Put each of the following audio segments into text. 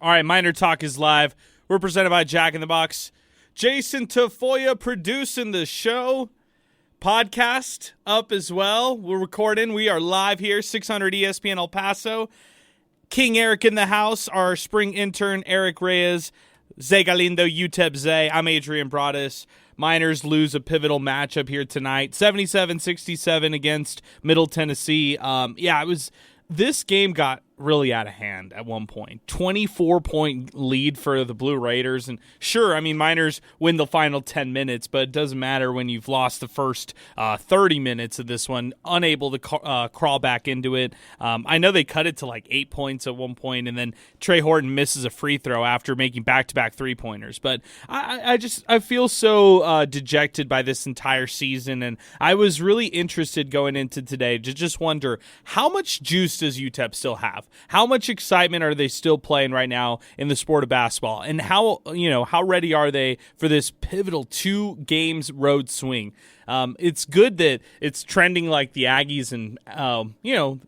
All right, MinerTalk is live. We're presented by Jack in the Box. Jason Tafoya producing the show. Podcast up as well. We're recording. We are live here, 600 ESPN El Paso. King Eric in the house, our spring intern, Eric Reyes, Zay Galindo, UTEP Zay. I'm Adrian Broadus. Miners lose a pivotal matchup here tonight, 77-67 against Middle Tennessee. This game got really out of hand at one point. 24-point lead for the Blue Raiders. And sure, Miners win the final 10 minutes, but it doesn't matter when you've lost the first 30 minutes of this one, unable to crawl back into it. I know they cut it to like 8 points at one point, and then Trey Horton misses a free throw after making back-to-back three-pointers. But I feel so dejected by this entire season, and I was really interested going into today to just wonder, how much juice does UTEP still have? How much excitement are they still playing right now in the sport of basketball? And how ready are they for this pivotal 2 games road swing? It's good that it's trending like the Aggies and,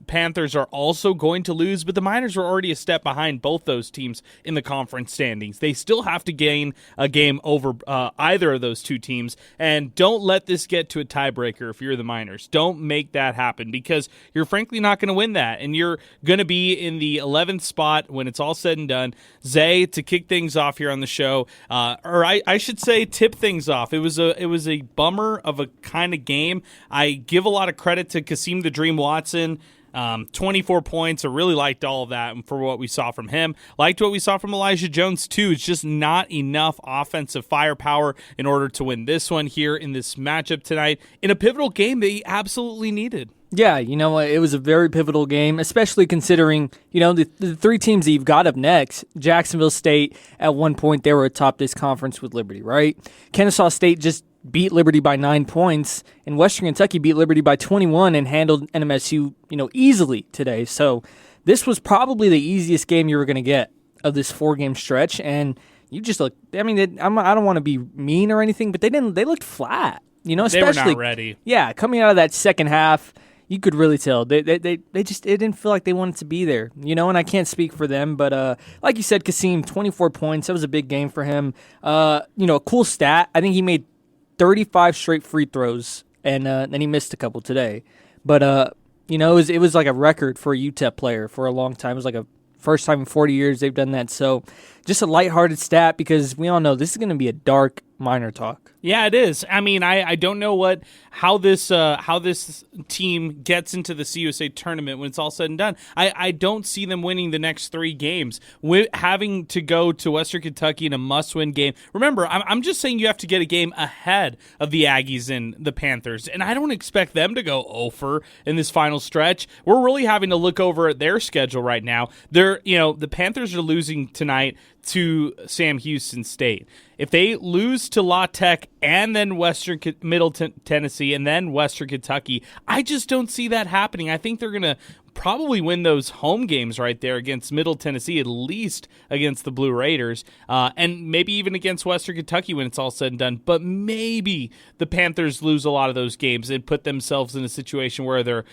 Panthers are also going to lose, but the Miners are already a step behind both those teams in the conference standings. They still have to gain a game over either of those two teams, and don't let this get to a tiebreaker if you're the Miners. Don't make that happen, because you're frankly not going to win that, and you're going to be in the 11th spot when it's all said and done. Zay, to kick things off here on the show, or I should say tip things off. It was a bummer of a kind of game. I give a lot of credit to Kasim the Dream Watson. 24 points. I really liked all of that for what we saw from him. Liked what we saw from Elijah Jones too. It's just not enough offensive firepower in order to win this one here in this matchup tonight in a pivotal game that he absolutely needed. Yeah, it was a very pivotal game, especially considering, the 3 teams that you've got up next. Jacksonville State, at one point, they were atop this conference with Liberty, right? Kennesaw State just beat Liberty by 9 points, and Western Kentucky beat Liberty by 21 and handled NMSU, easily today. So this was probably the easiest game you were going to get of this 4-game stretch, and you just look. I don't want to be mean or anything, but they looked flat. Especially, they were not ready. Yeah, coming out of that second half, you could really tell they just, it didn't feel like they wanted to be there, and I can't speak for them, but like you said, Kasim, 24 points, that was a big game for him. A cool stat, I think he made 35 straight free throws, and then he missed a couple today. But it was like a record for a UTEP player for a long time. It was like a first time in 40 years they've done that. So just a lighthearted stat, because we all know this is going to be a dark MinerTalk. Yeah, it is. I don't know how this team gets into the CUSA tournament when it's all said and done. I don't see them winning the next 3 games. Having to go to Western Kentucky in a must-win game. Remember, I'm just saying you have to get a game ahead of the Aggies and the Panthers, and I don't expect them to go 0-for in this final stretch. We're really having to look over at their schedule right now. The Panthers are losing tonight to Sam Houston State. If they lose to La Tech and then Middle Tennessee and then Western Kentucky, I just don't see that happening. I think they're going to probably win those home games right there against Middle Tennessee, at least against the Blue Raiders, and maybe even against Western Kentucky when it's all said and done. But maybe the Panthers lose a lot of those games and put themselves in a situation where they're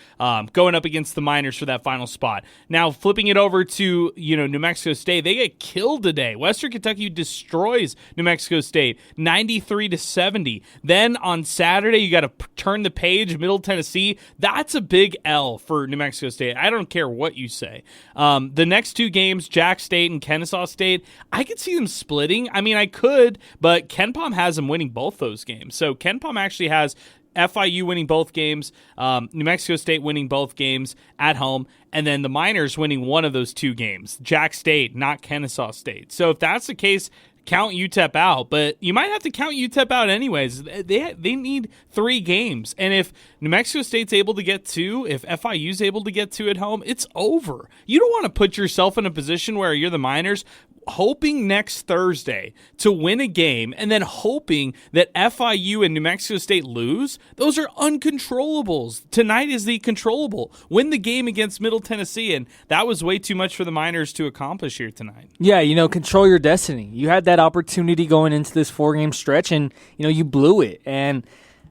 going up against the Miners for that final spot. Now, flipping it over to New Mexico State, they get killed today. Western Kentucky destroys New Mexico State 93-70. Then on Saturday, you got to turn the page. Middle Tennessee, that's a big L for New Mexico State. I don't care what you say. The next 2 games, Jack State and Kennesaw State, I could see them splitting. I could, but KenPom has them winning both those games. So KenPom actually has FIU winning both games, New Mexico State winning both games at home, and then the Miners winning one of those 2 games. Jack State, not Kennesaw State. So if that's the case, count UTEP out, but you might have to count UTEP out anyways. They need 3 games, and if New Mexico State's able to get 2, if FIU's able to get 2 at home, it's over. You don't want to put yourself in a position where you're the Miners hoping next Thursday to win a game and then hoping that FIU and New Mexico State lose. Those are uncontrollables. Tonight is the controllable. Win the game against Middle Tennessee, and that was way too much for the Miners to accomplish here tonight. Yeah, control your destiny. You had that opportunity going into this 4-game stretch, and, you blew it. And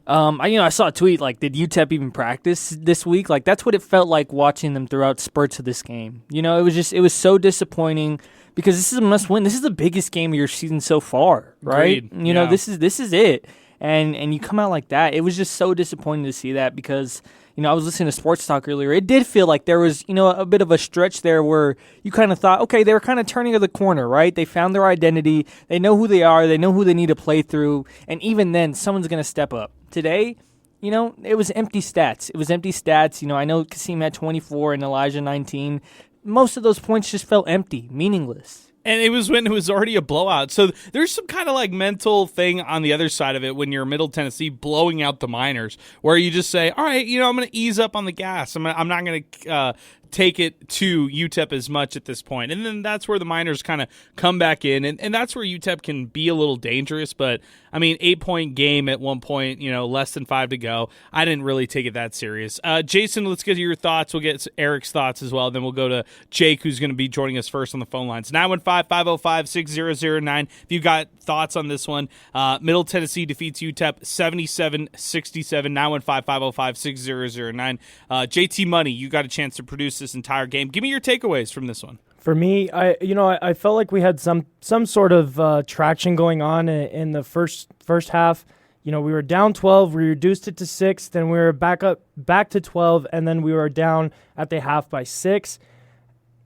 I saw a tweet like, did UTEP even practice this week? Like, that's what it felt like watching them throughout spurts of this game. It was so disappointing because this is a must win. This is the biggest game of your season so far, right? Agreed. This is it. And you come out like that. It was just so disappointing to see that because, I was listening to Sports Talk earlier. It did feel like there was, a bit of a stretch there where you kind of thought, okay, they were kind of turning to the corner, right? They found their identity. They know who they are. They know who they need to play through. And even then, someone's going to step up. Today, it was empty stats. I know Kasim had 24 and Elijah 19. Most of those points just felt empty, meaningless. And it was when it was already a blowout. So there's some kind of like mental thing on the other side of it when you're Middle Tennessee blowing out the Miners, where you just say, all right, I'm going to ease up on the gas. I'm not going to take it to UTEP as much at this point. And then that's where the Miners kind of come back in. And that's where UTEP can be a little dangerous. But, 8-point game at one point, less than 5 to go. I didn't really take it that serious. Jason, let's get to your thoughts. We'll get Eric's thoughts as well. Then we'll go to Jake, who's going to be joining us first on the phone lines. 915-505-6009. If you got thoughts on this one, Middle Tennessee defeats UTEP 77-67. 915-505-6009. JT Money, you got a chance to produce this entire game. Give me your takeaways from this one. For me, I felt like we had some sort of traction going on in the first half. We were down 12, we reduced it to 6, then we were back to 12, and then we were down at the half by 6.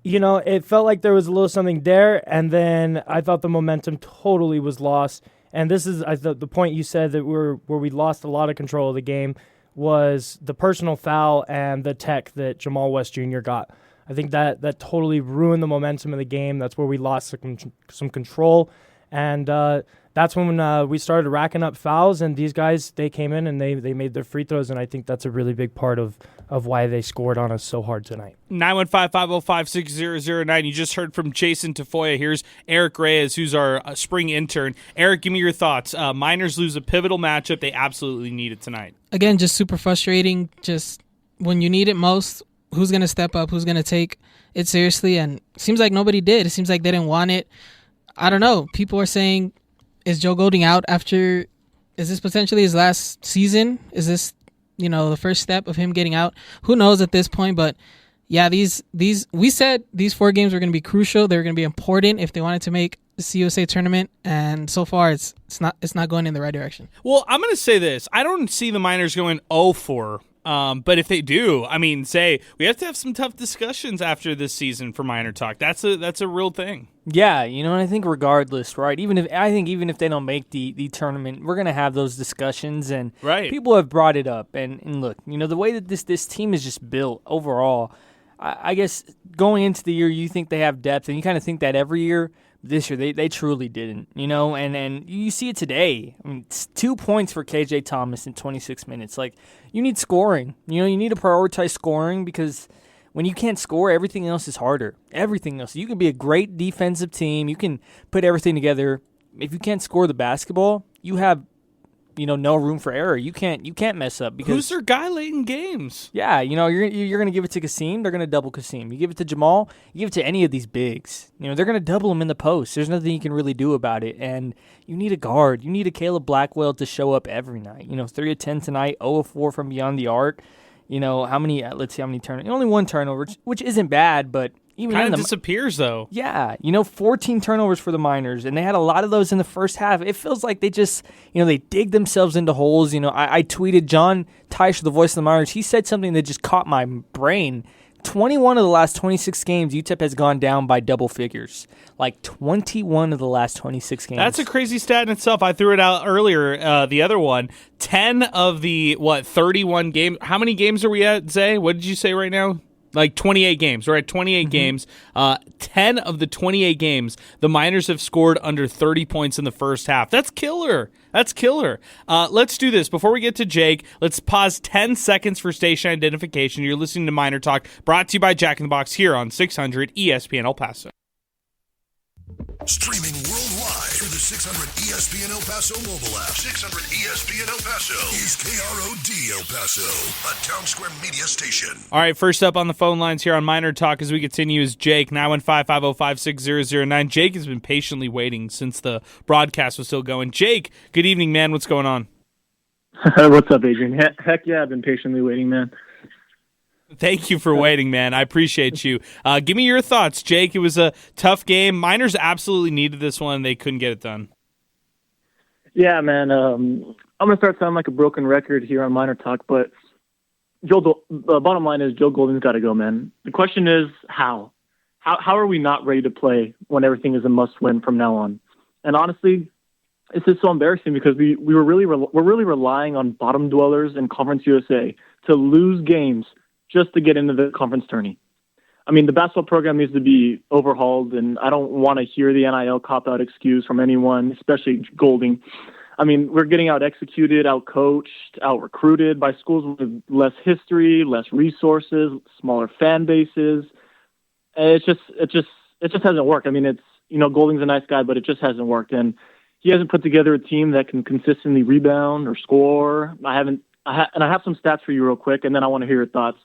It felt like there was a little something there, and then I thought the momentum totally was lost. And this is the point you said that where we lost a lot of control of the game was the personal foul and the tech that Jamal West Jr. got. I think that totally ruined the momentum of the game. That's where we lost some control. And that's when we started racking up fouls, and these guys, they came in and they made their free throws, and I think that's a really big part of why they scored on us so hard tonight. 915-505-6009. You just heard from Jason Tafoya. Here's Eric Reyes, who's our spring intern. Eric, give me your thoughts. Miners lose a pivotal matchup. They absolutely need it tonight. Again, just super frustrating. Just when you need it most, who's going to step up? Who's going to take it seriously? And it seems like nobody did. It seems like they didn't want it. I don't know. People are saying, is Joe Golding out after? Is this potentially his last season? Is this, the first step of him getting out? Who knows at this point? But yeah, we said these 4 games were going to be crucial. They were going to be important if they wanted to make the CUSA tournament, and so far it's not going in the right direction. Well, I'm going to say this: I don't see the Miners going 0-4. But if they do, we have to have some tough discussions after this season for MinerTalk. That's a real thing. Yeah, and I think regardless, right? Even if they don't make the tournament, we're gonna have those discussions, and right. People have brought it up. And look, the way that this team is just built overall, I guess going into the year, you think they have depth, and you kind of think that every year. This year, they truly didn't, and you see it today. It's 2 points for KJ Thomas in 26 minutes. Like, you need scoring. You need to prioritize scoring because when you can't score, everything else is harder. Everything else. You can be a great defensive team. You can put everything together. If you can't score the basketball, you have no room for error. You can't mess up because who's their guy late in games? Yeah, you're gonna give it to Kasim. They're gonna double Kasim. You give it to Jamal. You give it to any of these bigs. They're gonna double him in the post. There's nothing you can really do about it. And you need a guard. You need a Caleb Blackwell to show up every night. 3 of 10 tonight, 0 of 4 from beyond the arc. How many? Let's see how many turnovers. Only 1 turnover, which isn't bad, but. Kind of disappears, though. Yeah, 14 turnovers for the Miners, and they had a lot of those in the first half. It feels like they just, they dig themselves into holes. I tweeted John Teicher, the voice of the Miners. He said something that just caught my brain. 21 of the last 26 games, UTEP has gone down by double figures. Like 21 of the last 26 games. That's a crazy stat in itself. I threw it out earlier, the other one. 10 of the, 31 games. How many games are we at, Zay? What did you say right now? Like 28 games. We're at 28 games. 10 of the 28 games, the Miners have scored under 30 points in the first half. That's killer. Let's do this. Before we get to Jake, let's pause 10 seconds for station identification. You're listening to Miner Talk, brought to you by Jack in the Box here on 600 ESPN El Paso. Streaming worldwide through the 600 ESPN El Paso mobile app. 600 ESPN El Paso is KROD El Paso, a Town Square media station. All right, first up on the phone lines here on Miner Talk as we continue is Jake, 915-505-6009. Jake has been patiently waiting since the broadcast was still going. Jake, good evening, man. What's going on? What's up, Adrian? Heck yeah, I've been patiently waiting, man. Thank you for waiting, man. I appreciate you. Give me your thoughts, Jake. It was a tough game. Miners absolutely needed this one. They couldn't get it done. Yeah, man. I'm gonna start sounding like a broken record here on MinerTalk, but the bottom line is Joe Golding's got to go, man. The question is how. How are we not ready to play when everything is a must-win from now on? And honestly, it's just so embarrassing because we're really relying on bottom dwellers in Conference USA to lose games just to get into the conference tourney. I mean, the basketball program needs to be overhauled, and I don't want to hear the NIL cop-out excuse from anyone, especially Golding. I mean, we're getting out-executed, out-coached, out-recruited by schools with less history, less resources, smaller fan bases. And it just hasn't worked. I mean, Golding's a nice guy, but it just hasn't worked. And he hasn't put together a team that can consistently rebound or score. I have some stats for you real quick, and then I want to hear your thoughts.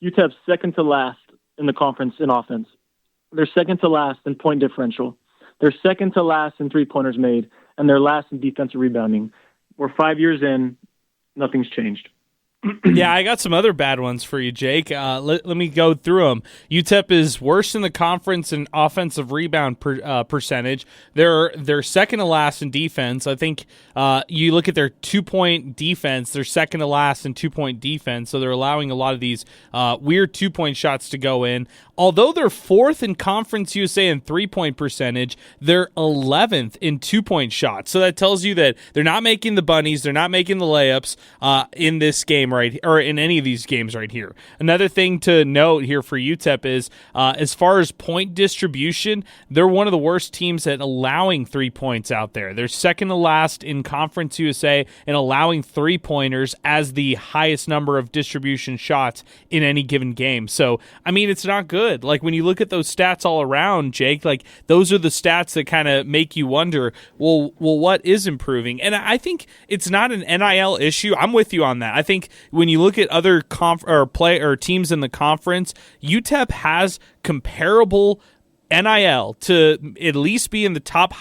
UTEP's second to last in the conference in offense. They're second to last in point differential. They're second to last in three-pointers made, and they're last in defensive rebounding. We're 5 years in. Nothing's changed. Yeah, I got some other bad ones for you, Jake. Let me go through them. UTEP is worst in the conference in offensive rebound percentage. They're second to last in defense. I think you look at their 2-point defense, they're second to last in 2-point defense, so they're allowing a lot of these weird 2-point shots to go in. Although they're fourth in Conference USA in 3-point percentage, they're 11th in 2-point shots. So that tells you that they're not making the bunnies, they're not making the layups in this game or in any of these games right here. Another thing to note here for UTEP is as far as point distribution, they're one of the worst teams at allowing 3 points out there. They're second to last in Conference USA in allowing 3-pointers as the highest number of distribution shots in any given game. So, I mean, it's not good. Like, when you look at those stats all around, Jake, like, those are the stats that kind of make you wonder, well, what is improving? And I think it's not an NIL issue. I'm with you on that. I think when you look at other teams in the conference, UTEP has comparable NIL to at least be in the top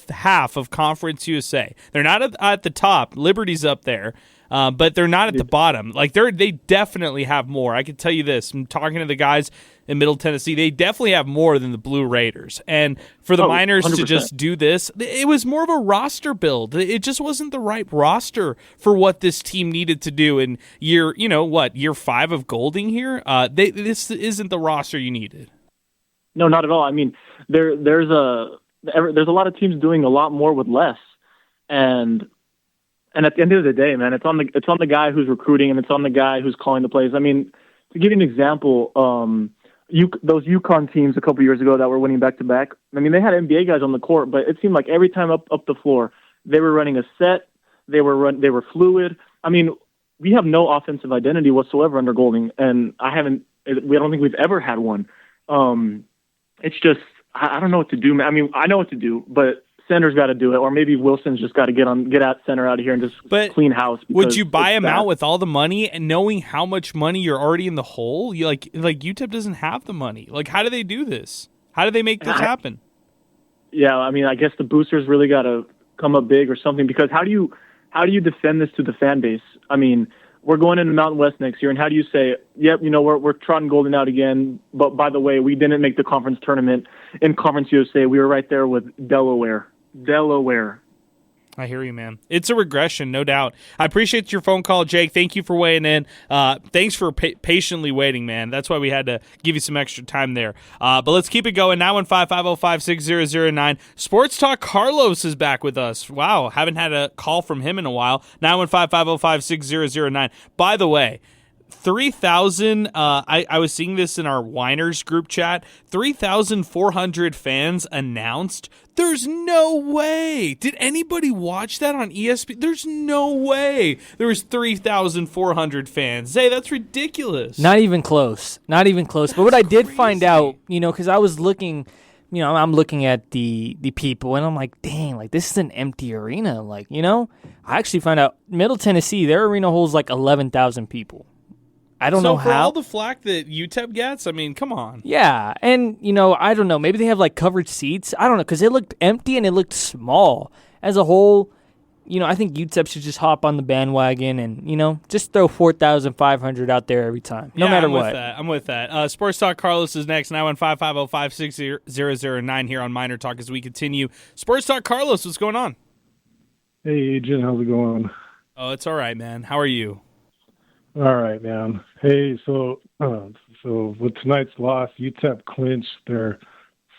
half of Conference USA. They're not at the top. Liberty's up there. But they're not at the bottom. Like, they definitely have more. I can tell you this. I'm talking to the guys in Middle Tennessee. They definitely have more than the Blue Raiders. And for the Miners 100%. to just do this, it was more of a roster build. It just wasn't the right roster for what this team needed to do in year 5 of Golding here. This isn't the roster you needed. No, not at all. I mean, there's a lot of teams doing a lot more with less, and at the end of the day, man, it's on the guy who's recruiting and it's on the guy who's calling the plays. I mean, to give you an example, those UConn teams a couple years ago that were winning back to back. I mean, they had NBA guys on the court, but it seemed like every time up the floor, they were running a set. They were fluid. I mean, we have no offensive identity whatsoever under Golding, and I don't think we've ever had one. It's just I don't know what to do, man. I mean, I know what to do, but Center's got to do it, or maybe Wilson's just got to get out Center out of here and just clean house. Would you buy him out with all the money and knowing how much money you're already in the hole? You like UTEP doesn't have the money. Like, how do they do this? How do they make this happen? Yeah, I mean, I guess the boosters really got to come up big or something, because how do you defend this to the fan base? I mean, we're going into Mountain West next year, and how do you say, yep, we're trotting Golden out again, but by the way, we didn't make the conference tournament in Conference USA. We were right there with Delaware. I hear you, man. It's a regression, no doubt. I appreciate your phone call, Jake. Thank you for weighing in. Thanks for patiently waiting, man. That's why we had to give you some extra time there. But let's keep it going. 915-505-6009. Sports Talk Carlos is back with us. Wow, haven't had a call from him in a while. 915-505-6009. By the way, 3,000, I was seeing this in our Winers group chat, 3,400 fans announced. There's no way. Did anybody watch that on ESPN? There's no way there was 3,400 fans. Hey, that's ridiculous. Not even close. But what I did find out, because I was looking, I'm looking at the people, and I'm like, dang, like, this is an empty arena. Like, I actually found out Middle Tennessee, their arena holds like 11,000 people. I don't know how. So for all the flack that UTEP gets, I mean, come on. Yeah, and, I don't know. Maybe they have, like, covered seats. I don't know, because it looked empty and it looked small. As a whole, I think UTEP should just hop on the bandwagon and, just throw 4,500 out there every time, no matter what. I'm with that. Sports Talk Carlos is next, 915-505-6009 here on Miner Talk as we continue. Sports Talk Carlos, what's going on? Hey, Agent, how's it going? Oh, it's all right, man. How are you? All right, man. Hey, so with tonight's loss, UTEP clinched their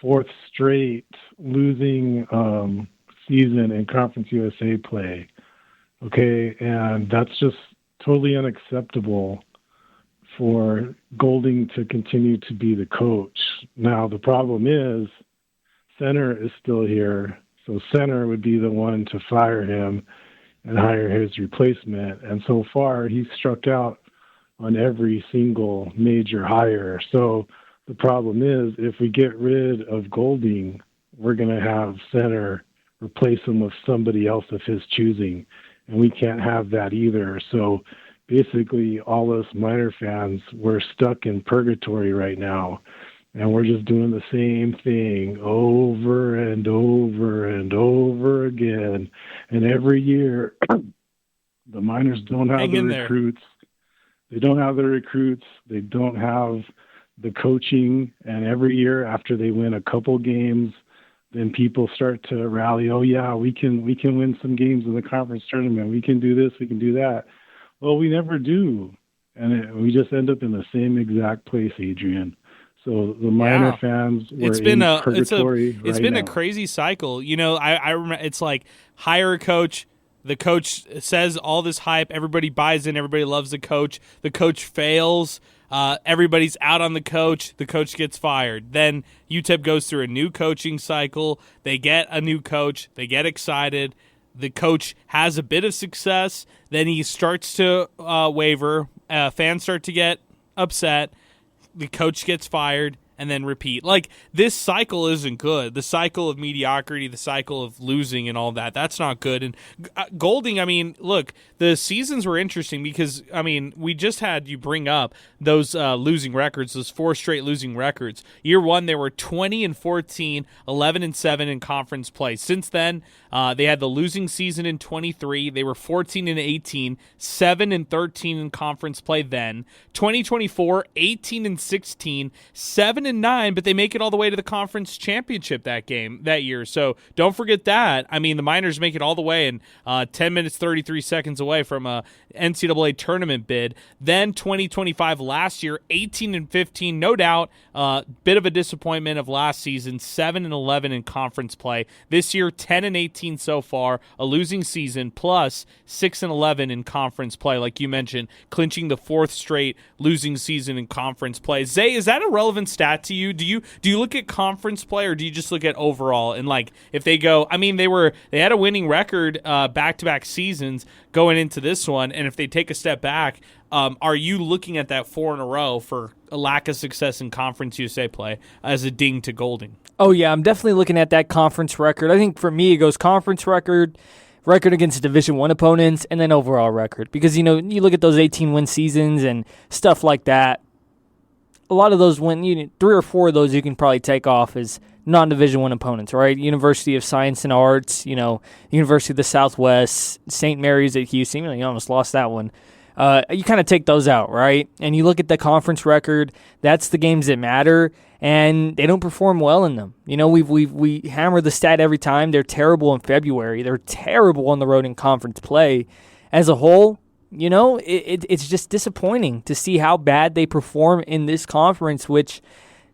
fourth straight losing season in Conference USA play. Okay, and that's just totally unacceptable for Golding to continue to be the coach. Now, the problem is Center is still here, so Center would be the one to fire him and hire his replacement. And so far, he's struck out on every single major hire. So the problem is, if we get rid of Golding, we're going to have Center replace him with somebody else of his choosing, and we can't have that either. So basically, all us Miner fans, we're stuck in purgatory right now, and we're just doing the same thing over and over and over again. And every year, the Miners don't have the recruits. They don't have the recruits. They don't have the coaching. And every year, after they win a couple games, then people start to rally. Oh yeah, we can win some games in the conference tournament. We can do this. We can do that. Well, we never do, and we just end up in the same exact place, Adrian. So the Miner fans were in purgatory. It's been a crazy cycle. I remember it's like hire a coach. The coach says all this hype. Everybody buys in. Everybody loves the coach. The coach fails. Everybody's out on the coach. The coach gets fired. Then UTEP goes through a new coaching cycle. They get a new coach. They get excited. The coach has a bit of success. Then he starts to waver. Fans start to get upset. The coach gets fired. And then repeat. Like, this cycle isn't good. The cycle of mediocrity, the cycle of losing and all that, that's not good. And Golding, look, the seasons were interesting because, we just had you bring up those losing records, those 4 straight losing records. Year 1, they were 20-14, 11-7 in conference play. Since then, they had the losing season in 23. They were 14-18, 7-13 in conference play then. 2024, 18-16, 7-9, but they make it all the way to the conference championship that year. So don't forget that. The Miners make it all the way and 10 minutes, 33 seconds away from a NCAA tournament bid. Then 2025 last year, 18-15, no doubt. Bit of a disappointment of last season, 7-11 in conference play. This year, 10-18 so far, a losing season, plus 6-11 in conference play, like you mentioned, clinching the 4th straight losing season in conference play. Zay, is that a relevant stat to you? Do you look at conference play, or do you just look at overall? And like, if they go, they had a winning record back-to-back seasons going into this one, and if they take a step back, are you looking at that 4 in a row for a lack of success in Conference USA play as a ding to Golding? Oh yeah, I'm definitely looking at that conference record. I think for me it goes conference record against Division I opponents, and then overall record. Because, you look at those 18-win seasons and stuff like that, a lot of those 3 or 4 of those you can probably take off as non-Division I opponents, right? University of Science and Arts, University of the Southwest, St. Mary's at Houston. You almost lost that one. You kind of take those out, right? And you look at the conference record, that's the games that matter, and they don't perform well in them. We hammer the stat every time. They're terrible in February. They're terrible on the road in conference play. As a whole, it's just disappointing to see how bad they perform in this conference, which,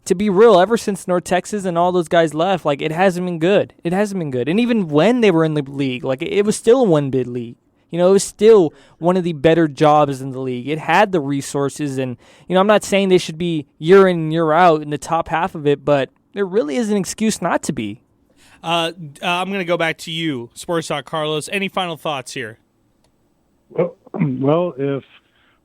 to be real, ever since North Texas and all those guys left, it hasn't been good. It hasn't been good. And even when they were in the league, it was still a one-bid league. It was still one of the better jobs in the league. It had the resources, and, I'm not saying they should be year in and year out in the top half of it, but there really is an excuse not to be. I'm going to go back to you, Sports Talk Carlos. Any final thoughts here? Well, if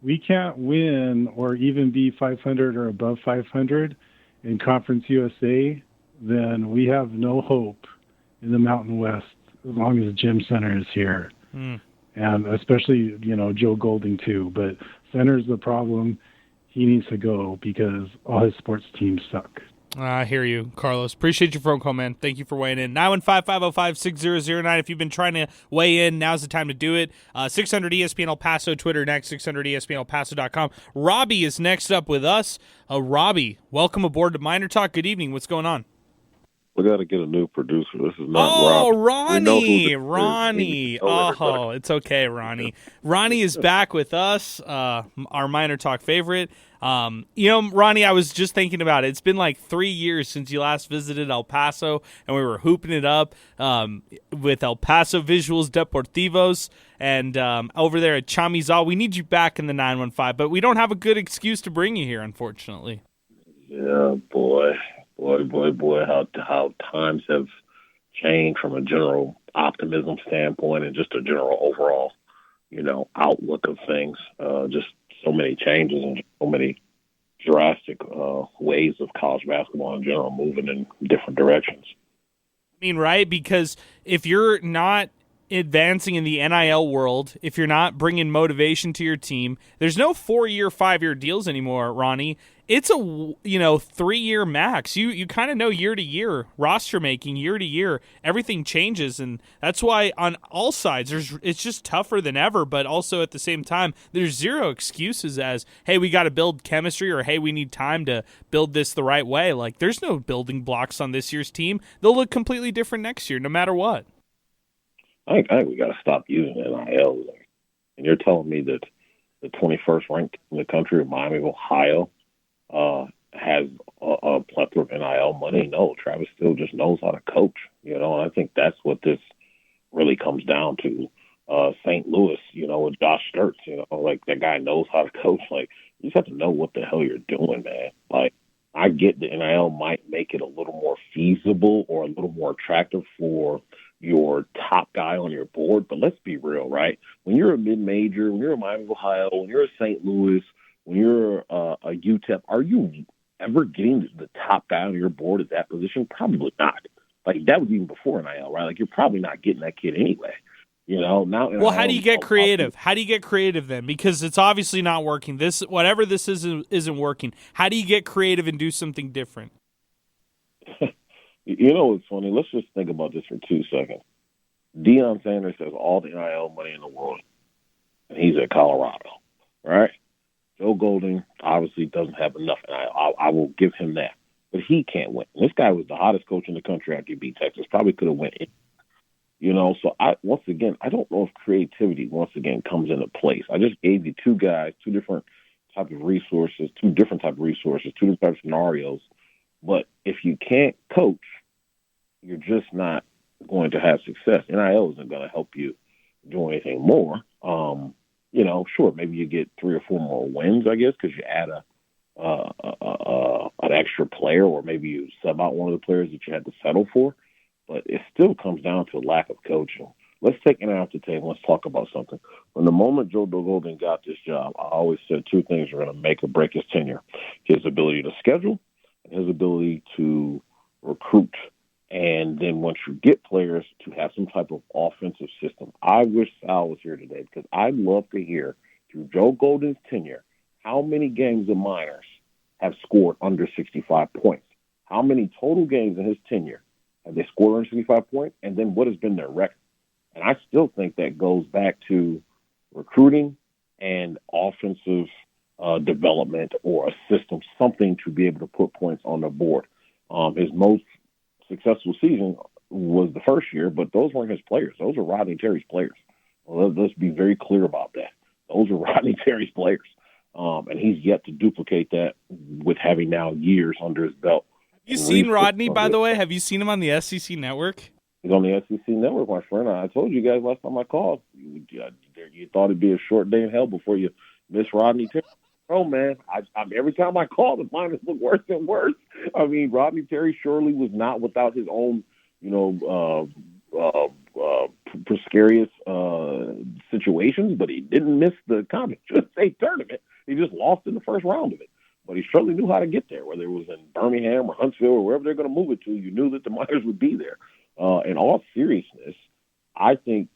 we can't win or even be 500 or above 500 in Conference USA, then we have no hope in the Mountain West as long as Jim Center is here. And especially, Joe Golding too. But Center's the problem. He needs to go because all his sports teams suck. I hear you, Carlos. Appreciate your phone call, man. Thank you for weighing in. 915-505-6009. If you've been trying to weigh in, now's the time to do it. 600 ESPN El Paso, Twitter next, 600 ESPNElPaso.com. Robbie is next up with us. Robbie, welcome aboard to MinerTalk. Good evening. What's going on? We got to get a new producer. This is not Ronnie. Ronnie. Oh, it's okay, Ronnie. Ronnie is back with us, our MinerTalk favorite. Ronnie, I was just thinking about it. It's been like 3 years since you last visited El Paso, and we were hooping it up with El Paso Visuals Deportivos and over there at Chamizal. We need you back in the 915, but we don't have a good excuse to bring you here, unfortunately. Yeah, boy, how times have changed from a general optimism standpoint and just a general overall, outlook of things. Just so many changes and so many drastic ways of college basketball in general moving in different directions. I mean, right? Because if you're not advancing in the NIL world, if you're not bringing motivation to your team, there's no 4-year, 5-year deals anymore, Ronnie. It's a 3-year max. You kind of know year to year, roster making year to year, everything changes, and that's why on all sides it's just tougher than ever. But also at the same time, there's zero excuses as, hey, we got to build chemistry, or hey, we need time to build this the right way. Like, there's no building blocks on this year's team. They'll look completely different next year, no matter what. I think we got to stop using NIL. And you're telling me that the 21st ranked in the country, Miami of Ohio, has a plethora of NIL money? No, Travis still just knows how to coach, and I think that's what this really comes down to. St. Louis, with Josh Sturtz, like, that guy knows how to coach. Like, you just have to know what the hell you're doing, man. Like, I get the NIL might make it a little more feasible or a little more attractive for your top guy on your board, but let's be real, right? When you're a mid-major, when you're a Miami of Ohio, when you're a St. Louis, when you're a UTEP, are you ever getting the top guy on your board at that position? Probably not. Like, that was even before NIL, right? Like, you're probably not getting that kid anyway. Now. Well, how do you get creative? How do you get creative then? Because it's obviously not working. Whatever this isn't working. How do you get creative and do something different? It's funny. Let's just think about this for 2 seconds. Deion Sanders has all the NIL money in the world, and he's at Colorado, right? Joe Golding obviously doesn't have enough, and I will give him that. But he can't win. This guy was the hottest coach in the country after he beat Texas. Probably could have won it. So I don't know if creativity once again comes into place. I just gave you two guys, two different types of resources, two different types of scenarios. But if you can't coach, you're just not going to have success. NIL isn't going to help you do anything more. Sure, maybe you get 3 or 4 more wins, I guess, because you add an extra player, or maybe you sub out one of the players that you had to settle for. But it still comes down to a lack of coaching. Let's take it off the table. Let's talk about something. From the moment Joe Golding got this job, I always said 2 things are going to make or break his tenure: his ability to schedule and his ability to recruit. And then once you get players, to have some type of offensive system. I wish Sal was here today, because I'd love to hear, through Joe Golding's tenure, how many games the Miners have scored under 65 points. How many total games in his tenure have they scored under 65 points? And then what has been their record? And I still think that goes back to recruiting and offensive development, or a system, something to be able to put points on the board. His most successful season was the first year, but those weren't his players. Those are Rodney Terry's players. Well, let's be very clear about that. Those are Rodney Terry's players. And he's yet to duplicate that with having now years under his belt. Have you seen Rodney, by the way? Have you seen him on the SEC Network? He's on the SEC Network, my friend. I told you guys last time I called. You thought it'd be a short day in hell before you miss Rodney Terry. Oh, man, every time I call, the Miners look worse and worse. I mean, Rodney Terry surely was not without his own, precarious situations, but he didn't miss the Conference State tournament. He just lost in the first round of it. But he certainly knew how to get there, whether it was in Birmingham or Huntsville or wherever they're going to move it to. You knew that the Miners would be there. In all seriousness, I think,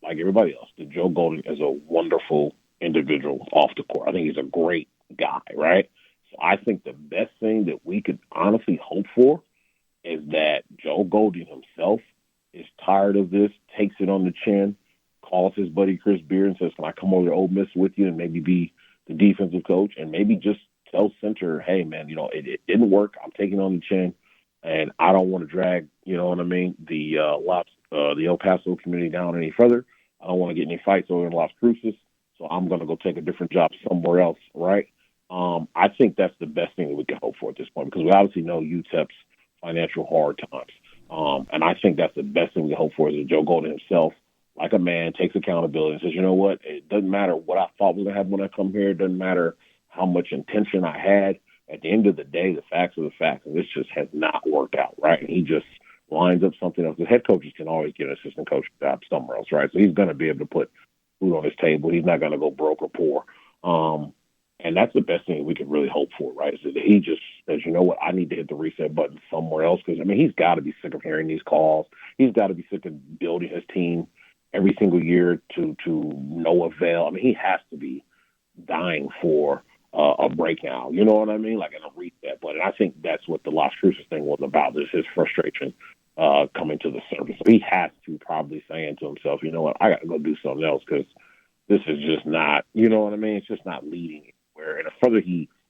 like everybody else, that Joe Golding is a wonderful individual off the court. I think he's a great guy, right? So I think the best thing that we could honestly hope for is that Joe Golding himself is tired of this, takes it on the chin, calls his buddy Chris Beard and says, can I come over to Ole Miss with you and maybe be the defensive coach, and maybe just tell Center, hey, man, it didn't work. I'm taking on the chin, and I don't want to drag, the El Paso community down any further. I don't want to get any fights over in Las Cruces, so I'm going to go take a different job somewhere else, right? I think that's the best thing that we can hope for at this point, because we obviously know UTEP's financial hard times. And I think that's the best thing we can hope for is that Joe Golden himself, like a man, takes accountability and says, you know what, it doesn't matter what I thought was going to happen when I come here. It doesn't matter how much intention I had. At the end of the day, the facts are the facts, and this just has not worked out, right? And he just lines up something else. The head coaches can always get an assistant coach job somewhere else, right? So he's going to be able to put food on his table. He's not going to go broke or poor. And that's the best thing we can really hope for, right? Is that he just says, you know what, I need to hit the reset button somewhere else. Because, he's got to be sick of hearing these calls. He's got to be sick of building his team every single year to no avail. He has to be dying for a breakout. You know what I mean? Like in a reset button. I think that's what the Las Cruces thing was about, is his frustration coming to the surface. So he has to probably saying to himself, you know what, I got to go do something else because this is just not, you know what I mean? It's just not leading anywhere. And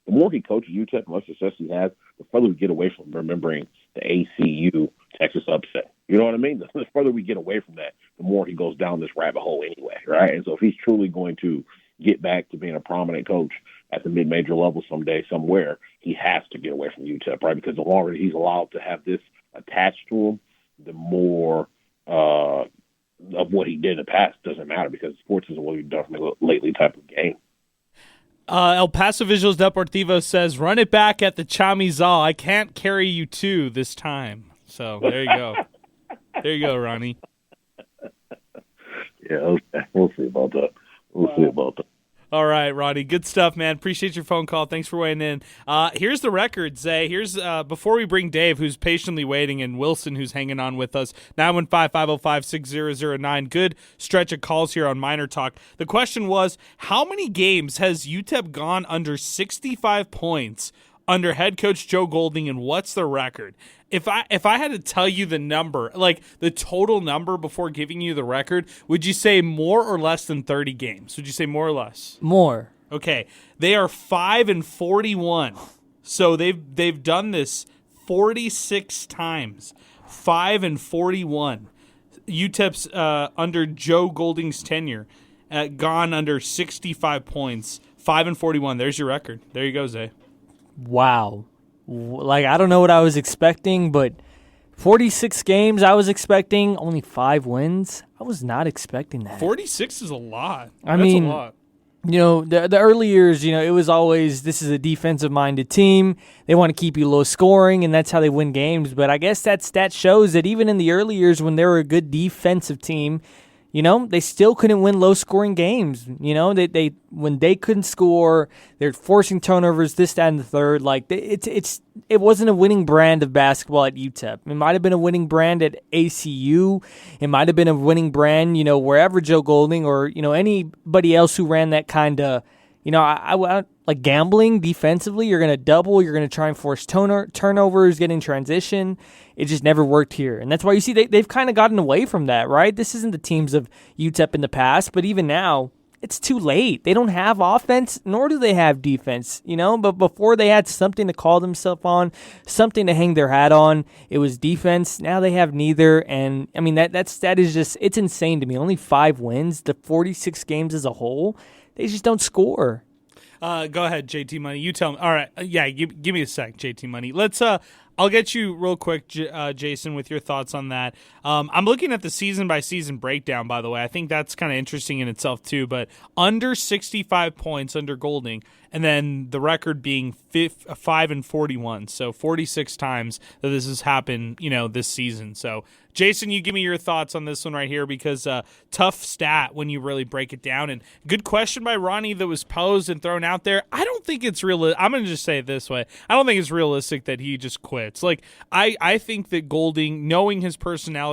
the more he coaches UTEP, the more success he has, the further we get away from remembering the ACU Texas upset. You know what I mean? The further we get away from that, the more he goes down this rabbit hole anyway, right? And so if he's truly going to get back to being a prominent coach at the mid-major level someday, somewhere, he has to get away from UTEP, right? Because the longer he's allowed to have this attached to him, the more of what he did in the past doesn't matter, because sports is what we've done from a lately type of game. El Paso Visuals Deportivo says, run it back at the Chamizal. I can't carry you two this time. So there you go. There you go, Ronnie. Yeah, okay. We'll see about that. All right, Ronnie. Good stuff, man. Appreciate your phone call. Thanks for weighing in. Here's the record, Zay. Here's before we bring Dave, who's patiently waiting, and Wilson, who's hanging on with us. 915-505-6009. Good stretch of calls here on Miner Talk. The question was, how many games has UTEP gone under 65 points under head coach Joe Golding, and what's the record? If I had to tell you the number, like the total number before giving you the record, would you say more or less than 30 games? Would you say more or less? More. Okay. They are 5-41. So they've done this 46 times. 5-41. UTEP's under Joe Golding's tenure gone under 65 points. 5-41. There's your record. There you go, Zay. Wow. Like, I don't know what I was expecting, but 46 games I was expecting, only 5 wins. I was not expecting that. 46 is a lot. That's a lot. The early years, it was always, this is a defensive-minded team. They want to keep you low scoring, and that's how they win games. But I guess that stat shows that even in the early years when they were a good defensive team, they still couldn't win low-scoring games. They when they couldn't score, they're forcing turnovers, this, that, and the third. Like it wasn't a winning brand of basketball at UTEP. It might have been a winning brand at ACU. It might have been a winning brand, wherever Joe Golding or anybody else who ran that kind of. I like gambling defensively. You're going to double. You're going to try and force turnovers, get in transition. It just never worked here. And that's why you see they've kind of gotten away from that, right? This isn't the teams of UTEP in the past, but even now, it's too late. They don't have offense, nor do they have defense, But before they had something to call themselves on, something to hang their hat on, it was defense. Now they have neither. And, that is just, it's insane to me. Only 5 wins, the 46 games as a whole. They just don't score. Go ahead, JT Money. You tell me. All right. Yeah, give me a sec, JT Money. Let's. I'll get you real quick, Jason, with your thoughts on that. I'm looking at the season-by-season breakdown, by the way. I think that's kind of interesting in itself, too. But under 65 points under Golding, and then the record being 5-41. So 46 times that this has happened, this season. So, Jason, you give me your thoughts on this one right here, because tough stat when you really break it down. And good question by Ronnie that was posed and thrown out there. I don't think it's real. I'm going to just say it this way. I don't think it's realistic that he just quits. Like, I think that Golding, knowing his personality,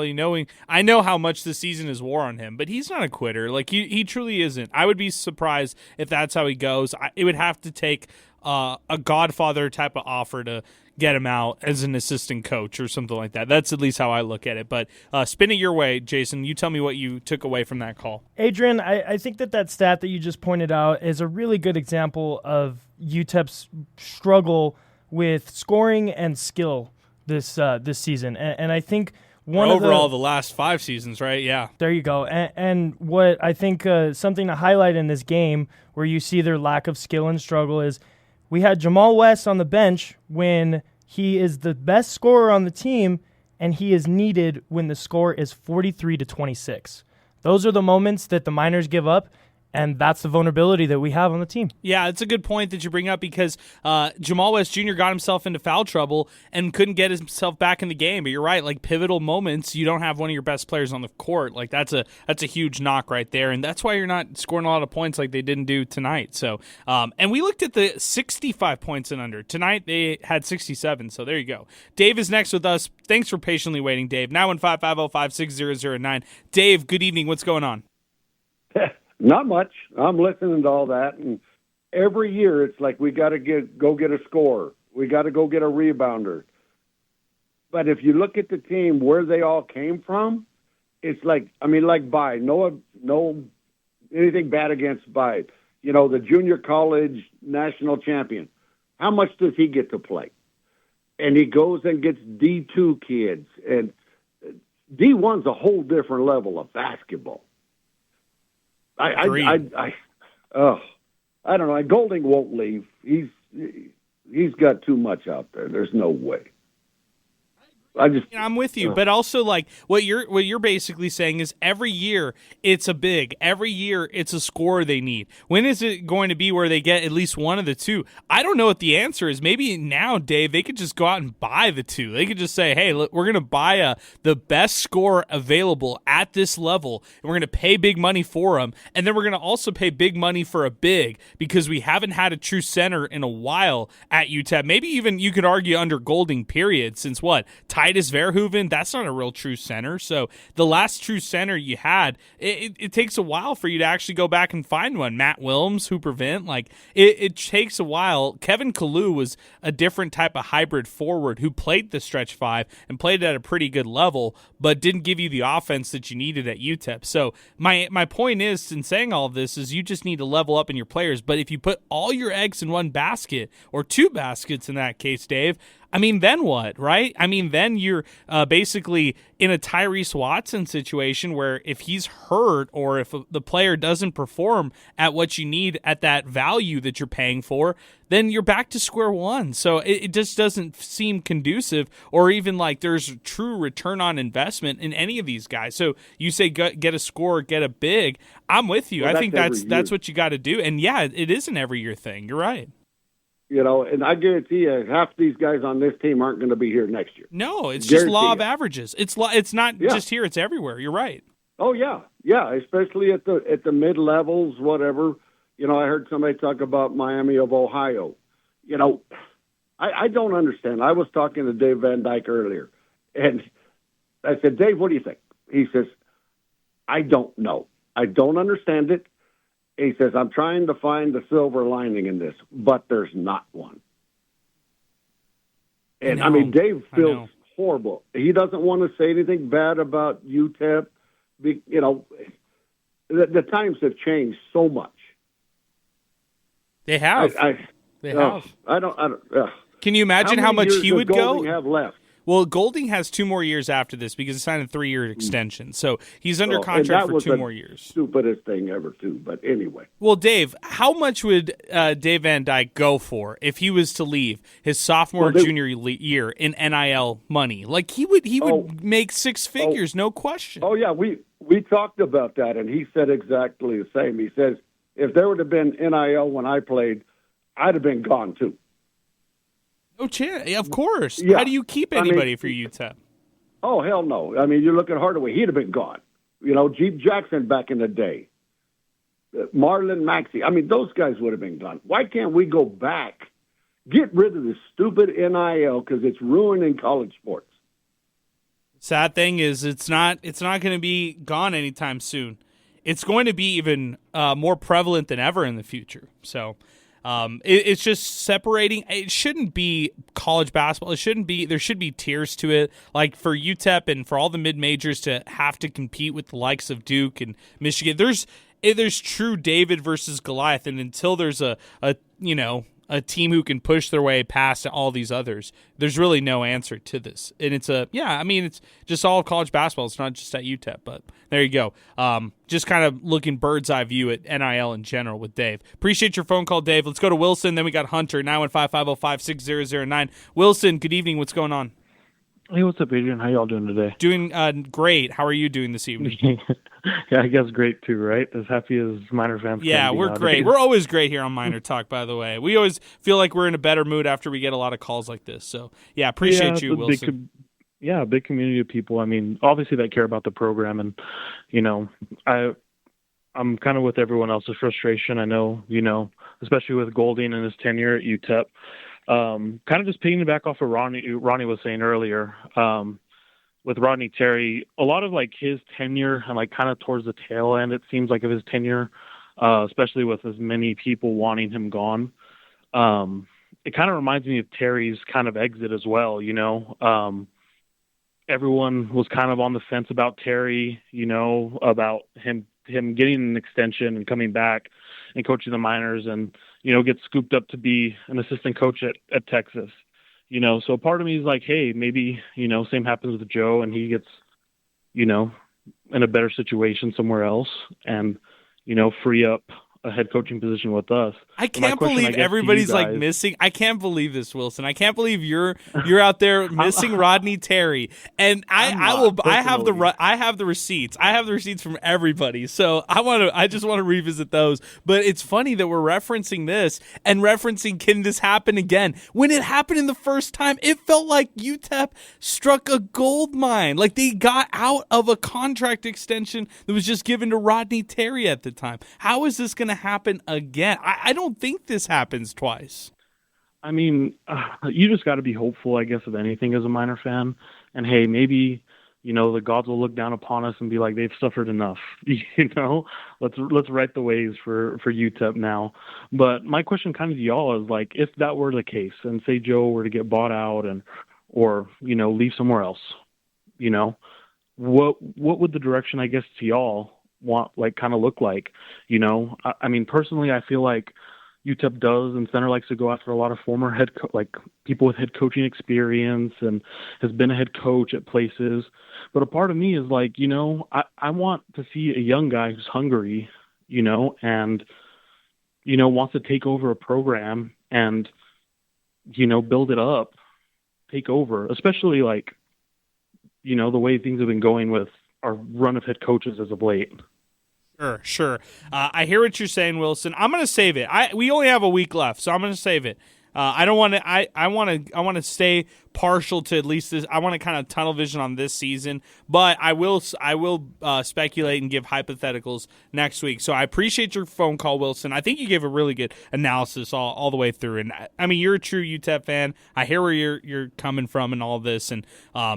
I know how much the season has wore on him, but he's not a quitter. Like, he truly isn't. I would be surprised if that's how he goes. It would have to take a Godfather type of offer to get him out as an assistant coach or something like that. That's at least how I look at it. But spin it your way, Jason. You tell me what you took away from that call. Adrian, I think that stat that you just pointed out is a really good example of UTEP's struggle with scoring and skill this season. And I think overall the last 5 seasons, right? Yeah. There you go. And what I think something to highlight in this game where you see their lack of skill and struggle is we had Jamal West on the bench when he is the best scorer on the team, and he is needed when the score is 43-26. Those are the moments that the Miners give up, and that's the vulnerability that we have on the team. Yeah, it's a good point that you bring up because Jamal West Jr. got himself into foul trouble and couldn't get himself back in the game. But you're right, like pivotal moments, you don't have one of your best players on the court. Like that's a huge knock right there, and that's why you're not scoring a lot of points like they didn't do tonight. So, and we looked at the 65 points and under. Tonight they had 67, so there you go. Dave is next with us. Thanks for patiently waiting, Dave. 915-505-6009. Dave, good evening. What's going on? Not much. I'm listening to all that, and every year it's like we got to go get a scorer. We got to go get a rebounder. But if you look at the team where they all came from, it's like Bide. No anything bad against Bide. You know, the junior college national champion. How much does he get to play? And he goes and gets D2 kids, and D1's a whole different level of basketball. I don't know. Golding won't leave. He's got too much out there. There's no way. I'm with you, but also like what you're basically saying is every year it's a big, every year it's a scorer they need. When is it going to be where they get at least one of the two? I don't know what the answer is. Maybe now, Dave, they could just go out and buy the two. They could just say, hey, look, we're going to buy the best scorer available at this level, and we're going to pay big money for them, and then we're going to also pay big money for a big because we haven't had a true center in a while at UTEP. Maybe even you could argue under Golding, period, since what? Titus Verhoeven, that's not a real true center. So the last true center you had, it takes a while for you to actually go back and find one. Matt Wilms, Hooper Vint, like it takes a while. Kevin Kalu was a different type of hybrid forward who played the stretch five and played at a pretty good level, but didn't give you the offense that you needed at UTEP. So my point is, in saying all of this, is you just need to level up in your players. But if you put all your eggs in one basket, or two baskets in that case, Dave, I mean, then what, right? I mean, then you're basically in a Tyrese Watson situation where if he's hurt or if the player doesn't perform at what you need at that value that you're paying for, then you're back to square one. So it just doesn't seem conducive or even like there's true return on investment in any of these guys. So you say get a scorer, get a big. I'm with you. Well, I think that's what you got to do. And yeah, it is an every year thing. You're right. You know, and I guarantee you, half these guys on this team aren't going to be here next year. No, it's just law of averages. It's not just here; it's everywhere. You're right. Oh yeah, especially at the mid levels, whatever. You know, I heard somebody talk about Miami of Ohio. You know, I don't understand. I was talking to Dave Van Dyke earlier, and I said, Dave, what do you think? He says, I don't know. I don't understand it. He says, I'm trying to find the silver lining in this, but there's not one. And, I mean, Dave feels horrible. He doesn't want to say anything bad about UTEP. You know, the times have changed so much. They have. They have. I don't. Can you imagine how much he would go? Have left? Well, Golding has 2 more years after this because he signed a 3-year extension. So he's under contract for 2 more years. Stupidest thing ever, too. But anyway. Well, Dave, how much would Dave Van Dyke go for if he was to leave his sophomore junior year in NIL money? Like he would make 6 figures, no question. Oh yeah, we talked about that, and he said exactly the same. He says if there would have been NIL when I played, I'd have been gone too. No chance. Of course. Yeah. How do you keep anybody for UTEP? Oh, hell no. I mean, you look at Hardaway. He'd have been gone. You know, Jeep Jackson back in the day. Marlon Maxey. I mean, those guys would have been gone. Why can't we go back, get rid of this stupid NIL because it's ruining college sports? Sad thing is it's not going to be gone anytime soon. It's going to be even more prevalent than ever in the future. So It's just separating. It shouldn't be college basketball. It shouldn't be. There should be tiers to it. Like for UTEP and for all the mid majors to have to compete with the likes of Duke and Michigan. There's true David versus Goliath, and until there's a team who can push their way past all these others, there's really no answer to this. And it's it's just all college basketball. It's not just at UTEP, but there you go. Just kind of looking bird's eye view at NIL in general with Dave. Appreciate your phone call, Dave. Let's go to Wilson. Then we got Hunter, 915-505-6009. Wilson, good evening. What's going on? Hey, what's up, Adrian? How y'all doing today? Doing great. How are you doing this evening? Yeah, I guess great too, right? As happy as Miner fans. Yeah, we're great. We're always great here on MinerTalk, by the way. We always feel like we're in a better mood after we get a lot of calls like this. So, yeah, appreciate you, Wilson. A big community of people. I mean, obviously that care about the program, and I'm kind of with everyone else's frustration. I know, especially with Golding and his tenure at UTEP. Kind of just piggyback off of Ronnie was saying earlier, with Rodney Terry, a lot of like his tenure and like kind of towards the tail end, it seems like of his tenure, especially with as many people wanting him gone. It kind of reminds me of Terry's kind of exit as well. Everyone was kind of on the fence about Terry, about him getting an extension and coming back and coaching the Miners and, get scooped up to be an assistant coach at Texas. So part of me is like, hey, maybe, same happens with Joe and he gets, in a better situation somewhere else and, free up a head coaching position with us. I can't believe everybody's like missing. I can't believe this, Wilson. I can't believe you're out there missing Rodney Terry. And I have the receipts. I have the receipts from everybody. So I just want to revisit those. But it's funny that we're referencing this and referencing, can this happen again? When it happened in the first time, it felt like UTEP struck a gold mine. Like they got out of a contract extension that was just given to Rodney Terry at the time. How is this going to happen again? I don't think this happens twice. I mean, you just got to be hopeful, I guess, of anything as a Miner fan. And hey, maybe, the gods will look down upon us and be like, they've suffered enough. Let's right the ways for UTEP now. But my question kind of to y'all is like, if that were the case and say Joe were to get bought out or leave somewhere else, what would the direction, I guess, to y'all want kind of look like? I mean, personally, I feel like UTEP does, and Center likes to go after a lot of former people with head coaching experience and has been a head coach at places. But a part of me is like, I want to see a young guy who's hungry, and wants to take over a program and build it up, take over, especially the way things have been going with our run of head coaches as of late. Sure. I hear what you're saying, Wilson. I'm going to save it. We only have a week left, so I'm going to save it. I don't want to. I want to stay partial to at least this. I want to kind of tunnel vision on this season, but I will speculate and give hypotheticals next week. So I appreciate your phone call, Wilson. I think you gave a really good analysis all the way through. And I mean, you're a true UTEP fan. I hear where you're coming from and all this, and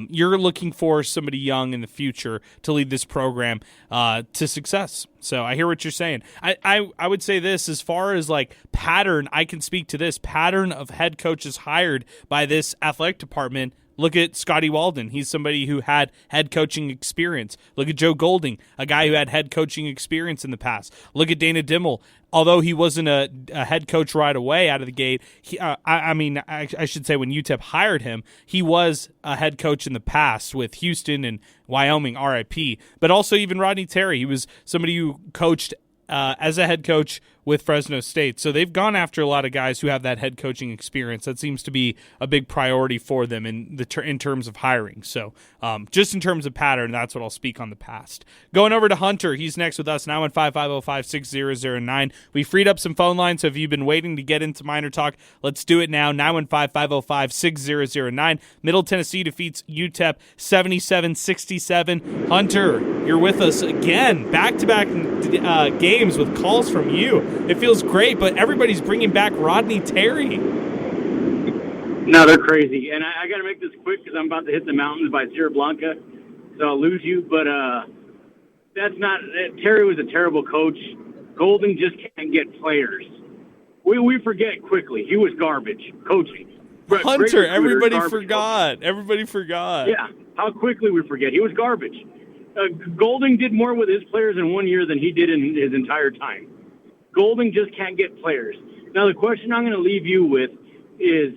you're looking for somebody young in the future to lead this program to success. So I hear what you're saying. I would say this, as far as pattern, I can speak to this pattern of head coaches hired by this athletic department. Look at Scotty Walden. He's somebody who had head coaching experience. Look at Joe Golding, a guy who had head coaching experience in the past. Look at Dana Dimmel. Although he wasn't a head coach right away out of the gate, I should say when UTEP hired him, he was a head coach in the past with Houston and Wyoming, RIP. But also even Rodney Terry, he was somebody who coached as a head coach with Fresno State. So they've gone after a lot of guys who have that head coaching experience. That seems to be a big priority for them in terms of hiring. So just in terms of pattern, that's what I'll speak on the past. Going over to Hunter, he's next with us, 915-505-6009. We freed up some phone lines, so if you've been waiting to get into MinerTalk, let's do it now, 915-505-6009. Middle Tennessee defeats UTEP 77-67. Hunter, you're with us again, back-to-back games with calls from you. It feels great, but everybody's bringing back Rodney Terry. No, they're crazy. And I got to make this quick because I'm about to hit the mountains by Sierra Blanca, so I'll lose you. But that's not – Terry was a terrible coach. Golden just can't get players. We forget quickly. He was garbage coaching. Great Hunter, recruiter, everybody garbage forgot. coaching. Everybody forgot. Yeah, how quickly we forget. He was garbage. Golding did more with his players in 1 year than he did in his entire time. Golding just can't get players. Now, the question I'm going to leave you with is,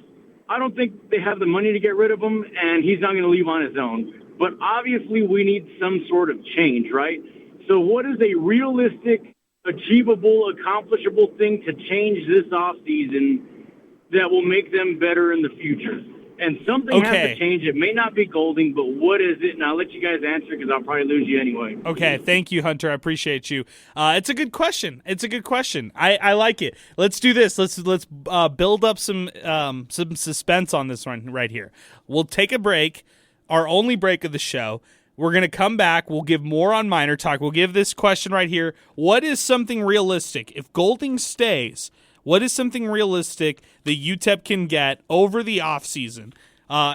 I don't think they have the money to get rid of him, and he's not going to leave on his own. But obviously, we need some sort of change, right? So what is a realistic, achievable, accomplishable thing to change this offseason that will make them better in the future? And something has to change. It may not be Golding, but what is it? And I'll let you guys answer because I'll probably lose you anyway. Okay, thank you, Hunter. I appreciate you. It's a good question. I like it. Let's do this. Let's build up some suspense on this one right here. We'll take a break, our only break of the show. We're going to come back. We'll give more on MinerTalk. We'll give this question right here. What is something realistic? If Golding stays, what is something realistic that UTEP can get over the offseason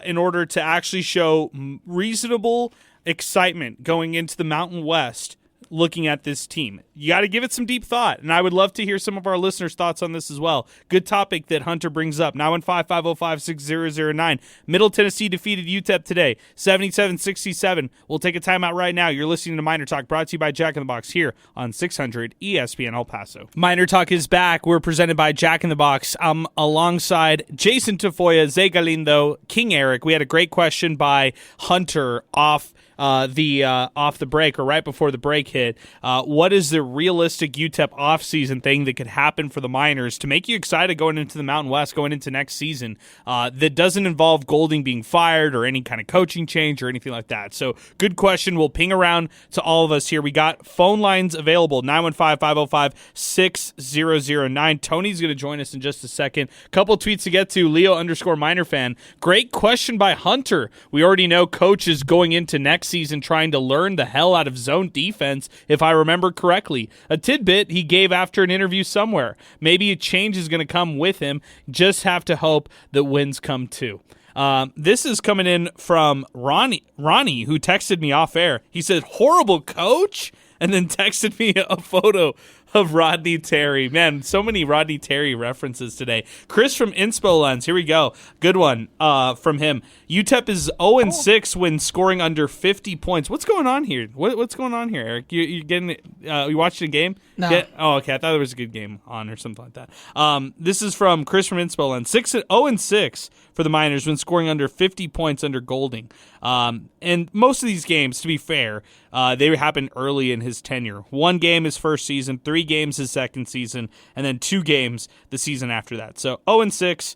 in order to actually show reasonable excitement going into the Mountain West looking at this team? You got to give it some deep thought, and I would love to hear some of our listeners' thoughts on this as well. Good topic that Hunter brings up. 915-505-6009. Middle Tennessee defeated UTEP today, 77-67. We'll take a timeout right now. You're listening to Miner Talk, brought to you by Jack in the Box here on 600 ESPN El Paso. Miner Talk is back. We're presented by Jack in the Box. I'm alongside Jason Tafoya, Zay Galindo, King Eric. We had a great question by Hunter off the break, or right before the break hit. What is the realistic UTEP offseason thing that could happen for the Miners to make you excited going into the Mountain West, going into next season, that doesn't involve Golding being fired or any kind of coaching change or anything like that? So good question. We'll ping around to all of us here. We got phone lines available, 915-505-6009. Tony's going to join us in just a second. Couple tweets to get to. Leo_Miner fan. Great question by Hunter. We already know coach is going into next season trying to learn the hell out of zone defense, if I remember correctly. A tidbit he gave after an interview somewhere. Maybe a change is going to come with him. Just have to hope that wins come too. This is coming in from Ronnie, who texted me off air. He said, horrible coach, and then texted me a photo of Rodney Terry. Man, so many Rodney Terry references today. Chris from Inspo Lens, here we go. Good one from him. UTEP is 0-6 when scoring under 50 points. What's going on here? What's going on here, Eric? You getting you watching a game? No. Oh, okay. I thought there was a good game on or something like that. This is from Chris from Inspo Lens. 0-6 for the Miners when scoring under 50 points under Golding. And most of these games, to be fair, they happened early in his tenure. 1 game his first season, 3 games his second season, and then 2 games the season after that. So 0-6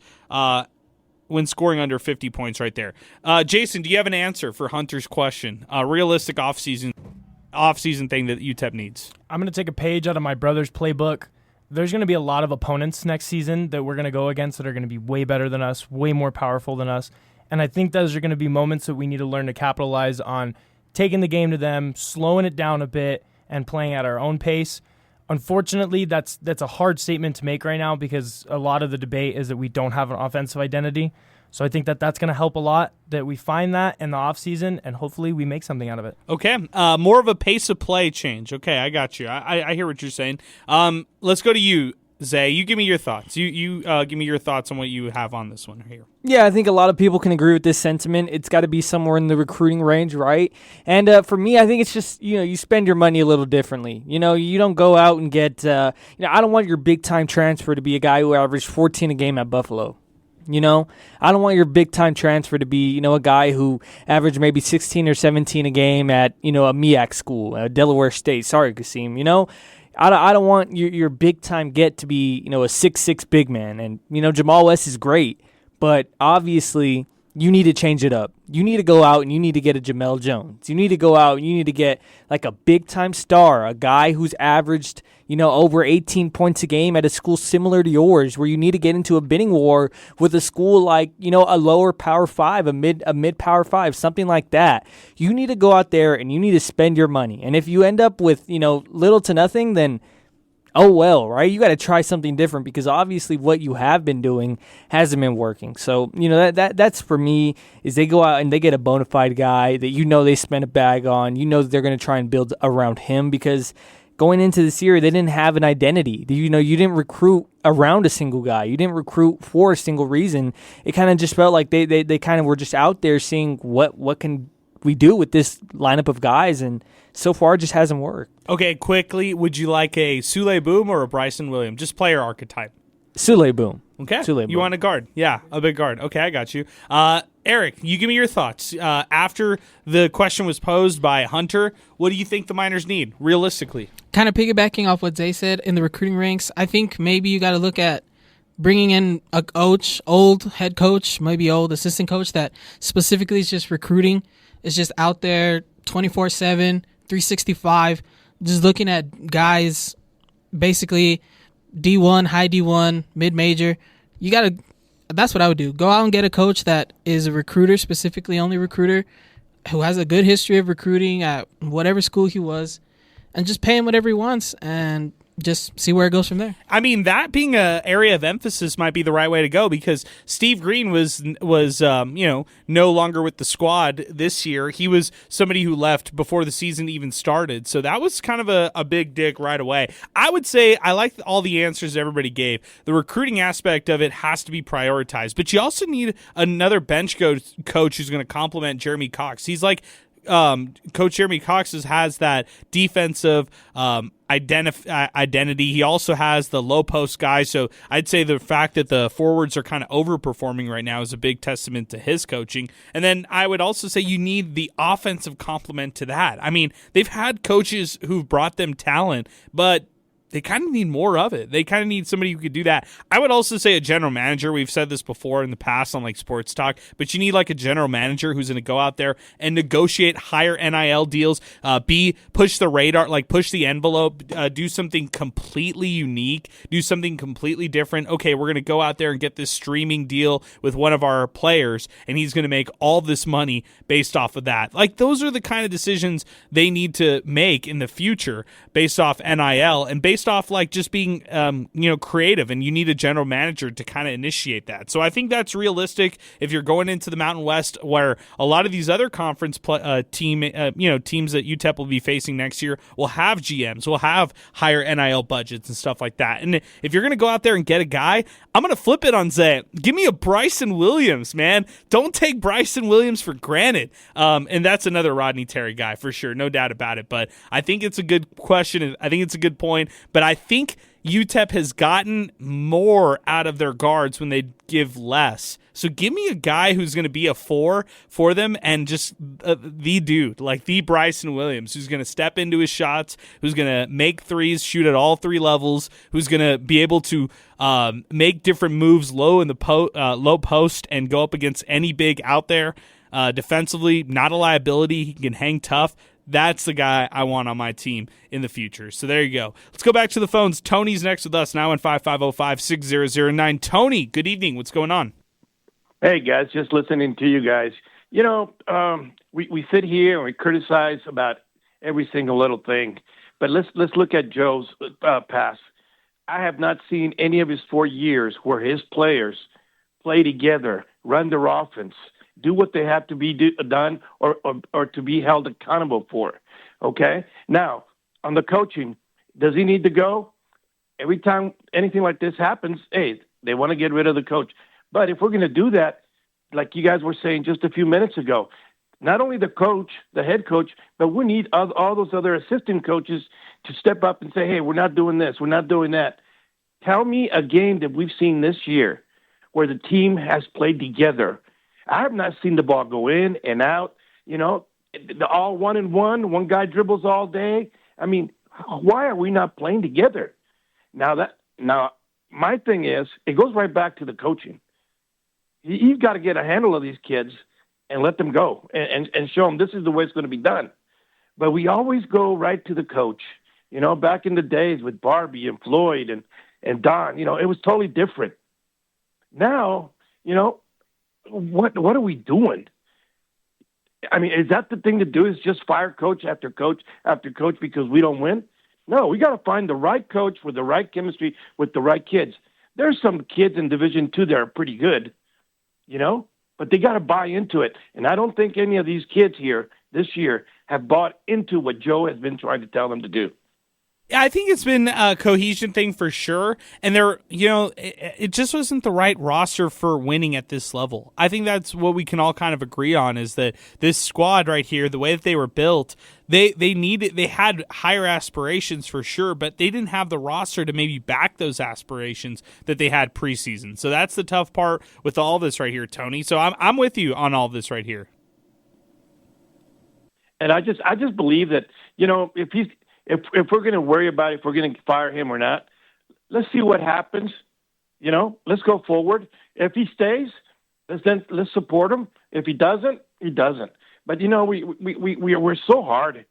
when scoring under 50 points right there. Jason, do you have an answer for Hunter's question? A realistic offseason thing that UTEP needs? I'm going to take a page out of my brother's playbook. There's going to be a lot of opponents next season that we're going to go against that are going to be way better than us, way more powerful than us. And I think those are going to be moments that we need to learn to capitalize on, taking the game to them, slowing it down a bit, and playing at our own pace. Unfortunately, that's a hard statement to make right now because a lot of the debate is that we don't have an offensive identity. So I think that's going to help a lot, that we find that in the offseason, and hopefully we make something out of it. Okay, more of a pace of play change. Okay, I got you. I hear what you're saying. Let's go to you, Zay. You give me your thoughts. You give me your thoughts on what you have on this one here. Yeah, I think a lot of people can agree with this sentiment. It's got to be somewhere in the recruiting range, right? And for me, I think it's just, you spend your money a little differently. You don't go out and get, I don't want your big-time transfer to be a guy who averaged 14 a game at Buffalo. I don't want your big-time transfer to be, a guy who averaged maybe 16 or 17 a game at, a MEAC school, Delaware State. Sorry, Kasim, I don't want your big-time get to be, a 6'6" big man. And, Jamal West is great, but obviously you need to change it up. You need to go out and you need to get a Jamel Jones. You need to go out and you need to get like a big-time star, a guy who's averaged, over 18 points a game at a school similar to yours, where you need to get into a bidding war with a school like, a lower Power 5, a mid Power 5, something like that. You need to go out there and you need to spend your money. And if you end up with, little to nothing, then oh well, right? You got to try something different because obviously what you have been doing hasn't been working. So, that's for me, is they go out and they get a bona fide guy that they spend a bag on. That they're going to try and build around him, because going into this year, they didn't have an identity. You didn't recruit around a single guy. You didn't recruit for a single reason. It kind of just felt like they kind of were just out there seeing what can we do with this lineup of guys, and so far it just hasn't worked. Okay, quickly, would you like a Sule Boom or a Bryson Williams? Just player archetype. Sule Boom. Okay. Sule You Boom. want a guard? Yeah, a big guard. Okay, I got you. Eric, you give me your thoughts. After the question was posed by Hunter, what do you think the Miners need, realistically? Kind of piggybacking off what Zay said in the recruiting ranks, I think maybe you got to look at bringing in a coach, old head coach, maybe old assistant coach that specifically is just recruiting, is just out there 24/7, 365, just looking at guys basically D1, high D1, mid-major. That's what I would do. Go out and get a coach that is a recruiter, specifically only recruiter, who has a good history of recruiting at whatever school he was, and just pay him whatever he wants and just see where it goes from there. I mean, that being an area of emphasis might be the right way to go, because Steve Green was no longer with the squad this year. He was somebody who left before the season even started, so that was kind of a big dig right away. I would say I like all the answers everybody gave. The recruiting aspect of it has to be prioritized, but you also need another bench coach who's going to complement Jeremy Cox. He's like Coach Jeremy Cox has that defensive identity. He also has the low post guy, so I'd say the fact that the forwards are kind of overperforming right now is a big testament to his coaching. And then I would also say you need the offensive complement to that. I mean, they've had coaches who've brought them talent, but they kind of need more of it. They kind of need somebody who could do that. I would also say a general manager. We've said this before in the past on like Sports Talk, but you need like a general manager who's going to go out there and negotiate higher NIL deals, push the radar, like push the envelope, do something completely unique, do something completely different. Okay, we're going to go out there and get this streaming deal with one of our players, and he's going to make all this money based off of that. Like, those are the kind of decisions they need to make in the future based off NIL and based off like just being creative, and you need a general manager to kind of initiate that. So I think that's realistic if you're going into the Mountain West, where a lot of these other conference teams that UTEP will be facing next year will have GMs, will have higher NIL budgets and stuff like that. And if you're going to go out there and get a guy, I'm going to flip it on Zay. Give me a Bryson Williams, man. Don't take Bryson Williams for granted. And that's another Rodney Terry guy for sure, no doubt about it. But I think it's a good question. I think it's a good point. But I think UTEP has gotten more out of their guards when they give less. So give me a guy who's going to be a 4 for them, and just the dude, like the Bryson Williams, who's going to step into his shots, who's going to make threes, shoot at all three levels, who's going to be able to make different moves low in the low post and go up against any big out there. Defensively, not a liability. He can hang tough. That's the guy I want on my team in the future. So there you go. Let's go back to the phones. Tony's next with us now on 5505-6009. Tony, good evening. What's going on? Hey, guys, just listening to you guys. You know, we sit here and we criticize about every single little thing, but let's look at Joe's pass. I have not seen any of his 4 years where his players play together, run their offense, do what they have to be done or to be held accountable for. Okay? Now, on the coaching, does he need to go? Every time anything like this happens, hey, they want to get rid of the coach. But if we're going to do that, like you guys were saying just a few minutes ago, not only the coach, the head coach, but we need all those other assistant coaches to step up and say, hey, we're not doing this, we're not doing that. Tell me a game that we've seen this year where the team has played together. I have not seen the ball go in and out, you know, all 1-and-1, one guy dribbles all day. I mean, why are we not playing together? Now, my thing is, it goes right back to the coaching. You've got to get a handle of these kids and let them go and show them this is the way it's going to be done. But we always go right to the coach. You know, back in the days with Barbie and Floyd and Don, you know, it was totally different. Now, you know, what are we doing? I mean, is that the thing to do, is just fire coach after coach after coach because we don't win? No, we got to find the right coach with the right chemistry with the right kids. There's some kids in Division II that are pretty good, you know, but they got to buy into it. And I don't think any of these kids here this year have bought into what Joe has been trying to tell them to do. I think it's been a cohesion thing for sure. And it just wasn't the right roster for winning at this level. I think that's what we can all kind of agree on is that this squad right here, the way that they were built, they had higher aspirations for sure, but they didn't have the roster to maybe back those aspirations that they had preseason. So that's the tough part with all this right here, Tony. So I'm with you on all this right here. And I just believe that, if we're going to worry about if we're going to fire him or not, let's see what happens. Let's go forward. If he stays, let's support him. If he doesn't, he doesn't. But we're so hard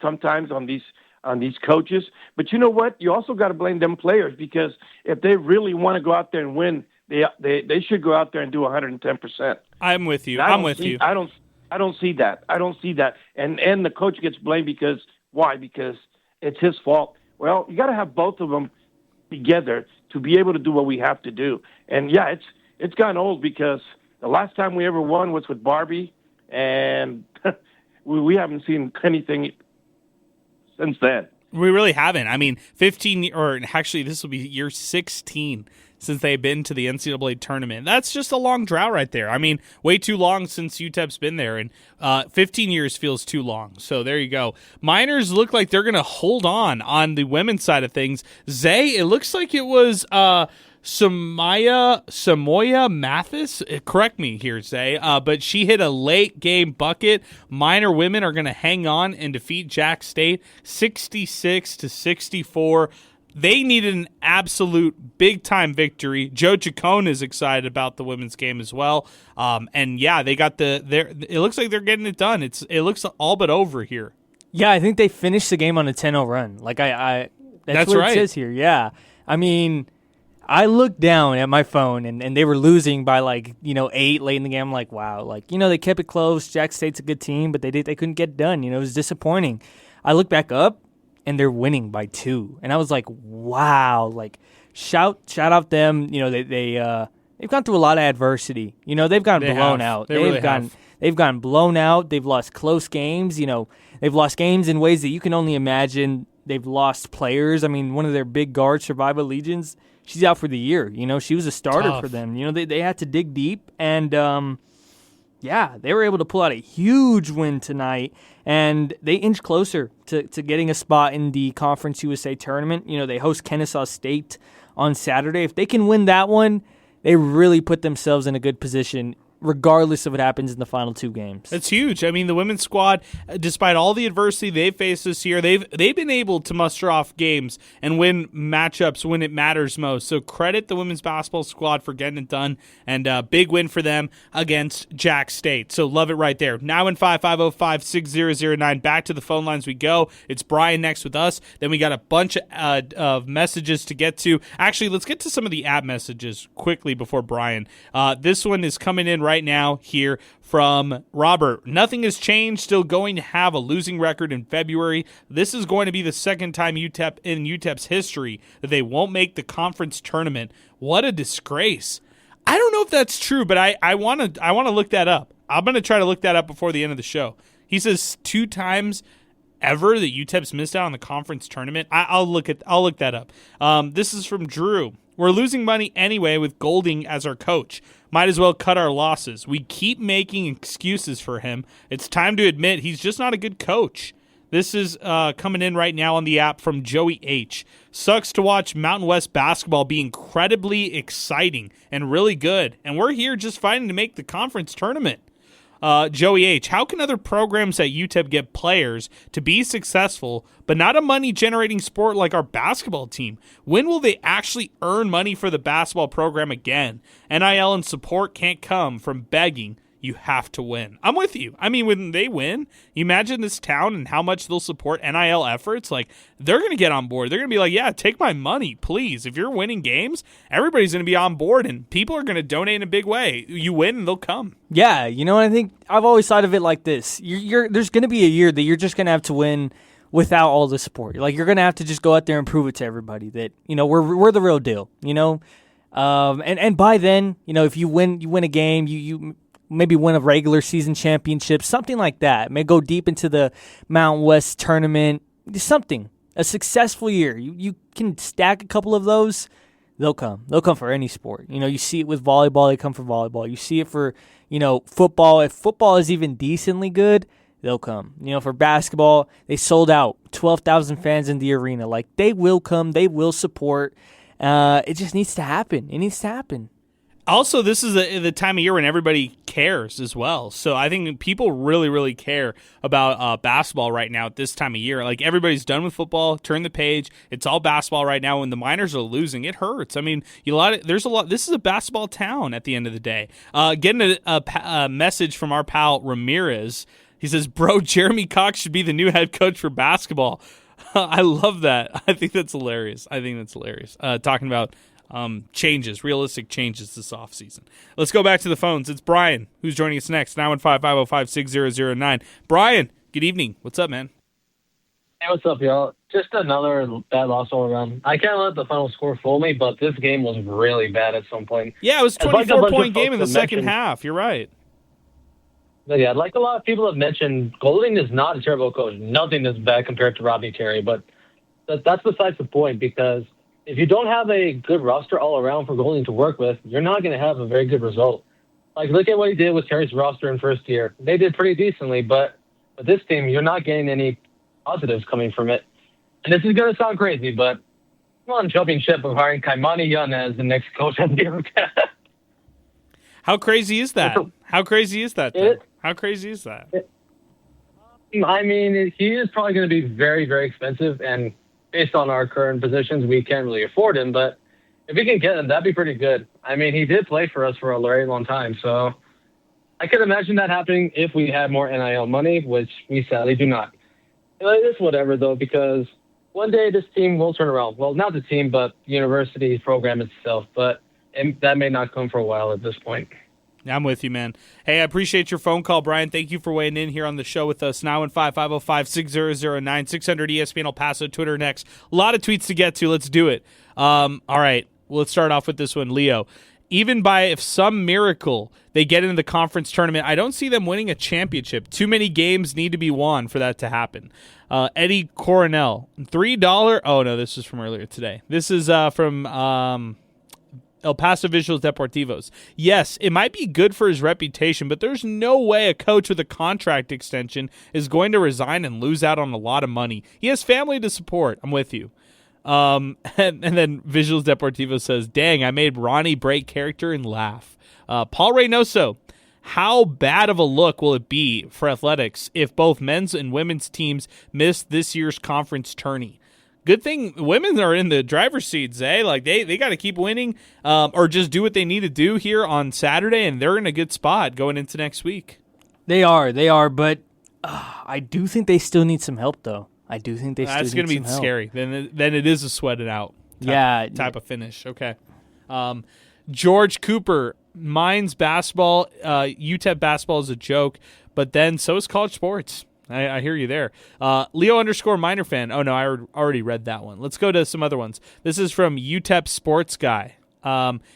sometimes on these coaches. But you know what? You also got to blame them players, because if they really want to go out there and win, they should go out there and do 110%. I'm with you. I don't see that. And the coach gets blamed because why? Because it's his fault. Well, you got to have both of them together to be able to do what we have to do. And yeah, it's gotten old, because the last time we ever won was with Barbie, and we haven't seen anything since then. We really haven't. I mean, 15, or actually this will be year 16 since they've been to the NCAA tournament. That's just a long drought right there. I mean, way too long since UTEP's been there, and 15 years feels too long. So there you go. Miners look like they're going to hold on the women's side of things. Zay, it looks like it was Samoya Mathis. Correct me here, Zay. But she hit a late game bucket. Miner women are going to hang on and defeat Jack State 66-64. They needed an absolute big-time victory. Joe Chacon is excited about the women's game as well. And, yeah, they got it looks like they're getting it done. It looks all but over here. Yeah, I think they finished the game on a 10-0 run. That's what right. It says here, yeah. I mean, I looked down at my phone, and they were losing by, 8 late in the game. I'm like, wow. They kept it close. Jack State's a good team, but they couldn't get it done. It was disappointing. I look back up, and they're winning by 2. And I was like, wow. Shout out them. They've gone through a lot of adversity. They've gotten blown out. They've gotten blown out. They've lost close games. They've lost games in ways that you can only imagine. They've lost players. I mean, one of their big guards, Survival Legions, she's out for the year. She was a starter for them. They had to dig deep, and they were able to pull out a huge win tonight, and they inch closer to getting a spot in the Conference USA tournament. They host Kennesaw State on Saturday. If they can win that one, they really put themselves in a good position, regardless of what happens in the final 2 games. It's huge. I mean, the women's squad, despite all the adversity they've faced this year, they've been able to muster off games and win matchups when it matters most. So credit the women's basketball squad for getting it done, and a big win for them against Jack State. So love it right there. 915-505-6009. Back to the phone lines we go. It's Brian next with us. Then we got a bunch of messages to get to. Actually, let's get to some of the app messages quickly before Brian. This one is coming in right now here from Robert. Nothing has changed. Still going to have a losing record in February. This is going to be the second time UTEP's history that they won't make the conference tournament. What a disgrace. I don't know if that's true, but I want to look that up. I'm going to try to look that up before the end of the show. He says 2 times ever that UTEP's missed out on the conference tournament. I'll look that up. This is from Drew. We're losing money anyway with Golding as our coach. Might as well cut our losses. We keep making excuses for him. It's time to admit he's just not a good coach. This is coming in right now on the app from Joey H. Sucks to watch Mountain West basketball be incredibly exciting and really good, and we're here just fighting to make the conference tournament. Joey H., how can other programs at UTEP get players to be successful, but not a money-generating sport like our basketball team? When will they actually earn money for the basketball program again? NIL and support can't come from begging. You have to win. I'm with you. I mean, when they win, you imagine this town and how much they'll support NIL efforts. They're going to get on board. They're going to be like, yeah, take my money, please. If you're winning games, everybody's going to be on board, and people are going to donate in a big way. You win, and they'll come. Yeah, I think I've always thought of it like this. There's going to be a year that you're just going to have to win without all the support. You're going to have to just go out there and prove it to everybody that, we're the real deal, and by then, if you win a game, you maybe win a regular season championship, something like that. May go deep into the Mountain West tournament, something. A successful year. You can stack a couple of those, they'll come. They'll come for any sport. You see it with volleyball, they come for volleyball. You see it for, football. If football is even decently good, they'll come. For basketball, they sold out. 12,000 fans in the arena. Like, they will come. They will support. It just needs to happen. It needs to happen. Also, this is the time of year when everybody cares as well. So I think people really, really care about basketball right now at this time of year. Like, everybody's done with football, turn the page. It's all basketball right now. When the Miners are losing, it hurts. I mean, there's a lot. This is a basketball town at the end of the day. Getting a message from our pal Ramirez. He says, "Bro, Jeremy Cox should be the new head coach for basketball." I love that. I think that's hilarious. Talking about realistic changes this offseason. Let's go back to the phones. It's Brian who's joining us next. 915-505-6009. Brian, good evening. What's up, man? Hey, what's up, y'all? Just another bad loss all around. I can't let the final score fool me, but this game was really bad at some point. Yeah, it was a 24-point game in the second half. You're right. But yeah, like a lot of people have mentioned, Golding is not a terrible coach. Nothing is bad compared to Rodney Terry, but that's besides the point, because if you don't have a good roster all around for Golding to work with, you're not going to have a very good result. Like, look at what he did with Terry's roster in first year. They did pretty decently, but with this team, you're not getting any positives coming from it. And this is going to sound crazy, but I'm on jumping ship of hiring Kaimani Yun as the next coach of the How crazy is that? How crazy is that? I mean, he is probably going to be very, very expensive, and based on our current positions, we can't really afford him. But if we can get him, that'd be pretty good. I mean, he did play for us for a very long time, so I could imagine that happening if we had more NIL money, which we sadly do not. It's whatever, though, because one day this team will turn around. Well, not the team, but the university program itself. But that may not come for a while at this point. I'm with you, man. Hey, I appreciate your phone call, Brian. Thank you for weighing in here on the show with us. 915-505-6009, 600 ESPN El Paso, Twitter next. A lot of tweets to get to. Let's do it. All right, well, let's start off with this one. Leo, even if some miracle they get into the conference tournament, I don't see them winning a championship. Too many games need to be won for that to happen. Eddie Coronel, $3. Oh, no, this is from earlier today. This is from El Paso Visuals Deportivos. Yes, it might be good for his reputation, but there's no way a coach with a contract extension is going to resign and lose out on a lot of money. He has family to support. I'm with you. And then Visuals Deportivos says, "Dang, I made Ronnie break character and laugh." Paul Reynoso, how bad of a look will it be for athletics if both men's and women's teams miss this year's conference tourney? Good thing women are in the driver's seats, eh? Like, they got to keep winning or just do what they need to do here on Saturday, and they're in a good spot going into next week. They are, but I do think they still need some help, though. I do think they still need some help. That's going to be scary. Then it is a sweat it out type of finish. Okay. George Cooper, Mines basketball, UTEP basketball is a joke, but then so is college sports. I hear you there. Leo _ Miner fan. Oh, no, I already read that one. Let's go to some other ones. This is from UTEP Sports Guy.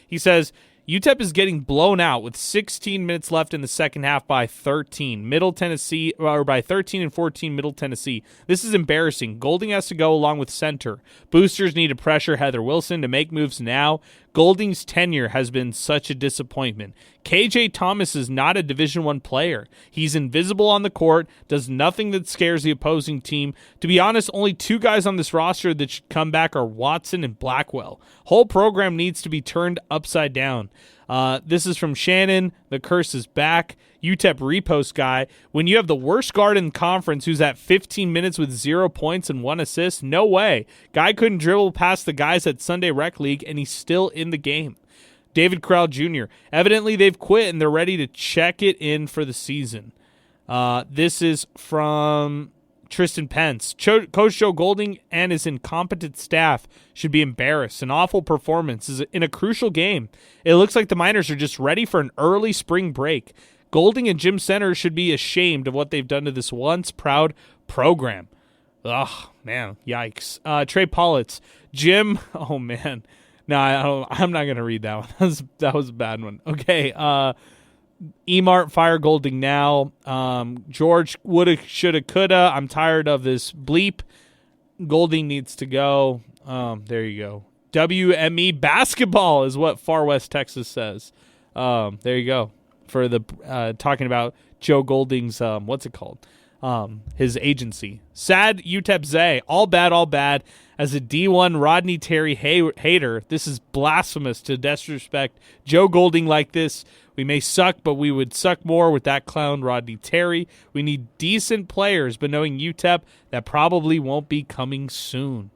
He says, UTEP is getting blown out with 16 minutes left in the second half by 13. Middle Tennessee, or by 13 and 14, Middle Tennessee. This is embarrassing. Golding has to go along with center. Boosters need to pressure Heather Wilson to make moves now. Golding's tenure has been such a disappointment. KJ Thomas is not a Division I player. He's invisible on the court, does nothing that scares the opposing team. To be honest, only two guys on this roster that should come back are Watson and Blackwell. Whole program needs to be turned upside down. This is from Shannon. The curse is back. UTEP repost guy. When you have the worst guard in the conference who's at 15 minutes with 0 points and 1 assist, no way. Guy couldn't dribble past the guys at Sunday Rec League, and he's still in the game. David Corral Jr. Evidently, they've quit, and they're ready to check it in for the season. This is from Tristan Pence. Coach Joe Golding and his incompetent staff should be embarrassed. An awful performance is in a crucial game. It looks like the Miners are just ready for an early spring break. Golding and Jim Center should be ashamed of what they've done to this once proud program. Ugh, man, yikes. Trey Politz. Jim, oh, man. No, I'm not going to read that one. That was a bad one. Okay, Emart, fire Golding now. George, woulda, shoulda, coulda. I'm tired of this bleep. Golding needs to go. There you go. WME basketball is what Far West Texas says. There you go. For the talking about Joe Golding's what's it called? His agency. Sad UTEP Zay. All bad. As a D1 Rodney Terry hater, this is blasphemous to disrespect Joe Golding like this. We may suck, but we would suck more with that clown Rodney Terry. We need decent players, but knowing UTEP, that probably won't be coming soon.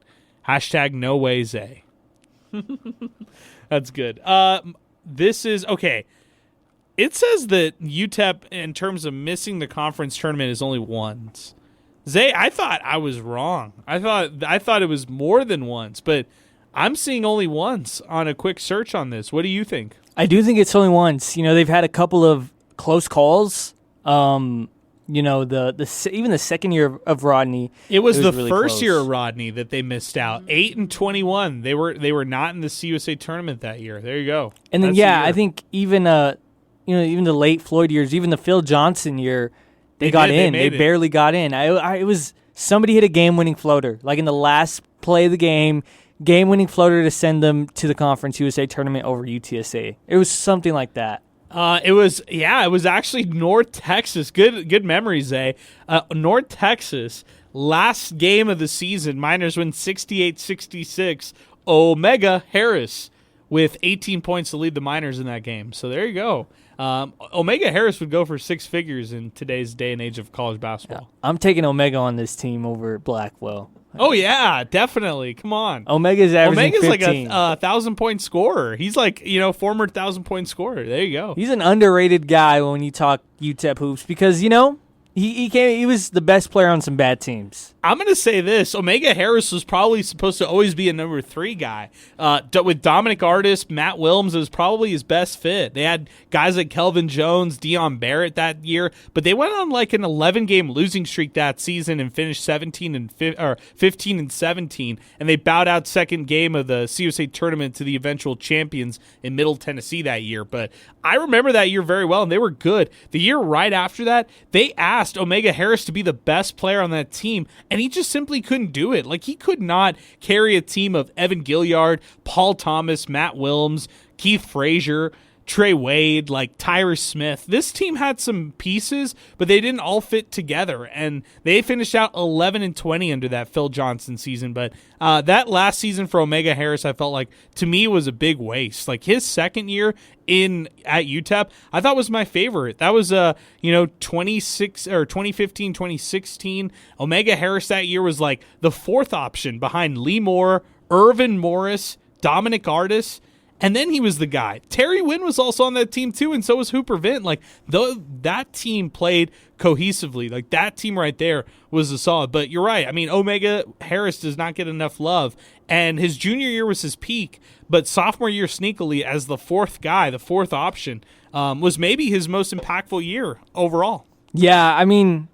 Hashtag no way Zay. That's good. This is, okay. It says that UTEP, in terms of missing the conference tournament, is only once. Zay, I thought I was wrong. I thought it was more than once, but I'm seeing only once on a quick search on this. What do you think? I do think it's only once. They've had a couple of close calls. Even the second year of Rodney. It was the really first close. year of Rodney that they missed out. 8-21. They were not in the CUSA tournament that year. There you go. And then That's I think even even the late Floyd years, even the Phil Johnson year, they got in. They barely got in. It was somebody hit a game-winning floater, like in the last play of the game-winning floater to send them to the Conference USA tournament over UTSA. It was something like that. It was actually North Texas. Good memories, Zay. North Texas, last game of the season, Miners win 68-66. Omega Harris with 18 points to lead the Miners in that game. So there you go. Omega Harris would go for six figures in today's day and age of college basketball. Yeah, I'm taking Omega on this team over Blackwell. Oh, yeah, definitely. Come on. Omega's averaging 15. Like a 1,000-point scorer. He's like, former 1,000-point scorer. There you go. He's an underrated guy when you talk UTEP hoops because, he was the best player on some bad teams. I'm going to say this. Omega Harris was probably supposed to always be a number 3 guy. With Dominic Artis, Matt Wilms, it was probably his best fit. They had guys like Kelvin Jones, Dion Barrett that year, but they went on like an 11-game losing streak that season and finished 15-17, and they bowed out second game of the CUSA tournament to the eventual champions in Middle Tennessee that year. But I remember that year very well, and they were good. The year right after that, they asked Omega Harris to be the best player on that team, and he just simply couldn't do it. Like, he could not carry a team of Evan Gilliard, Paul Thomas, Matt Wilms, Keith Frazier, Trey Wade, like Tyrus Smith. This team had some pieces, but they didn't all fit together, and they finished out 11-20 under that Phil Johnson season. But that last season for Omega Harris, I felt like, to me, was a big waste. Like, his second year at UTEP, I thought was my favorite. That was 2015, 2016. Omega Harris that year was like the fourth option behind Lee Moore, Irvin Morris, Dominic Artis. And then he was the guy. Terry Wynn was also on that team too, and so was Hooper Vint. Like, that team played cohesively. Like, that team right there was a solid. But you're right. I mean, Omega Harris does not get enough love. And his junior year was his peak, but sophomore year sneakily as the fourth guy, the fourth option, was maybe his most impactful year overall. Yeah, I mean,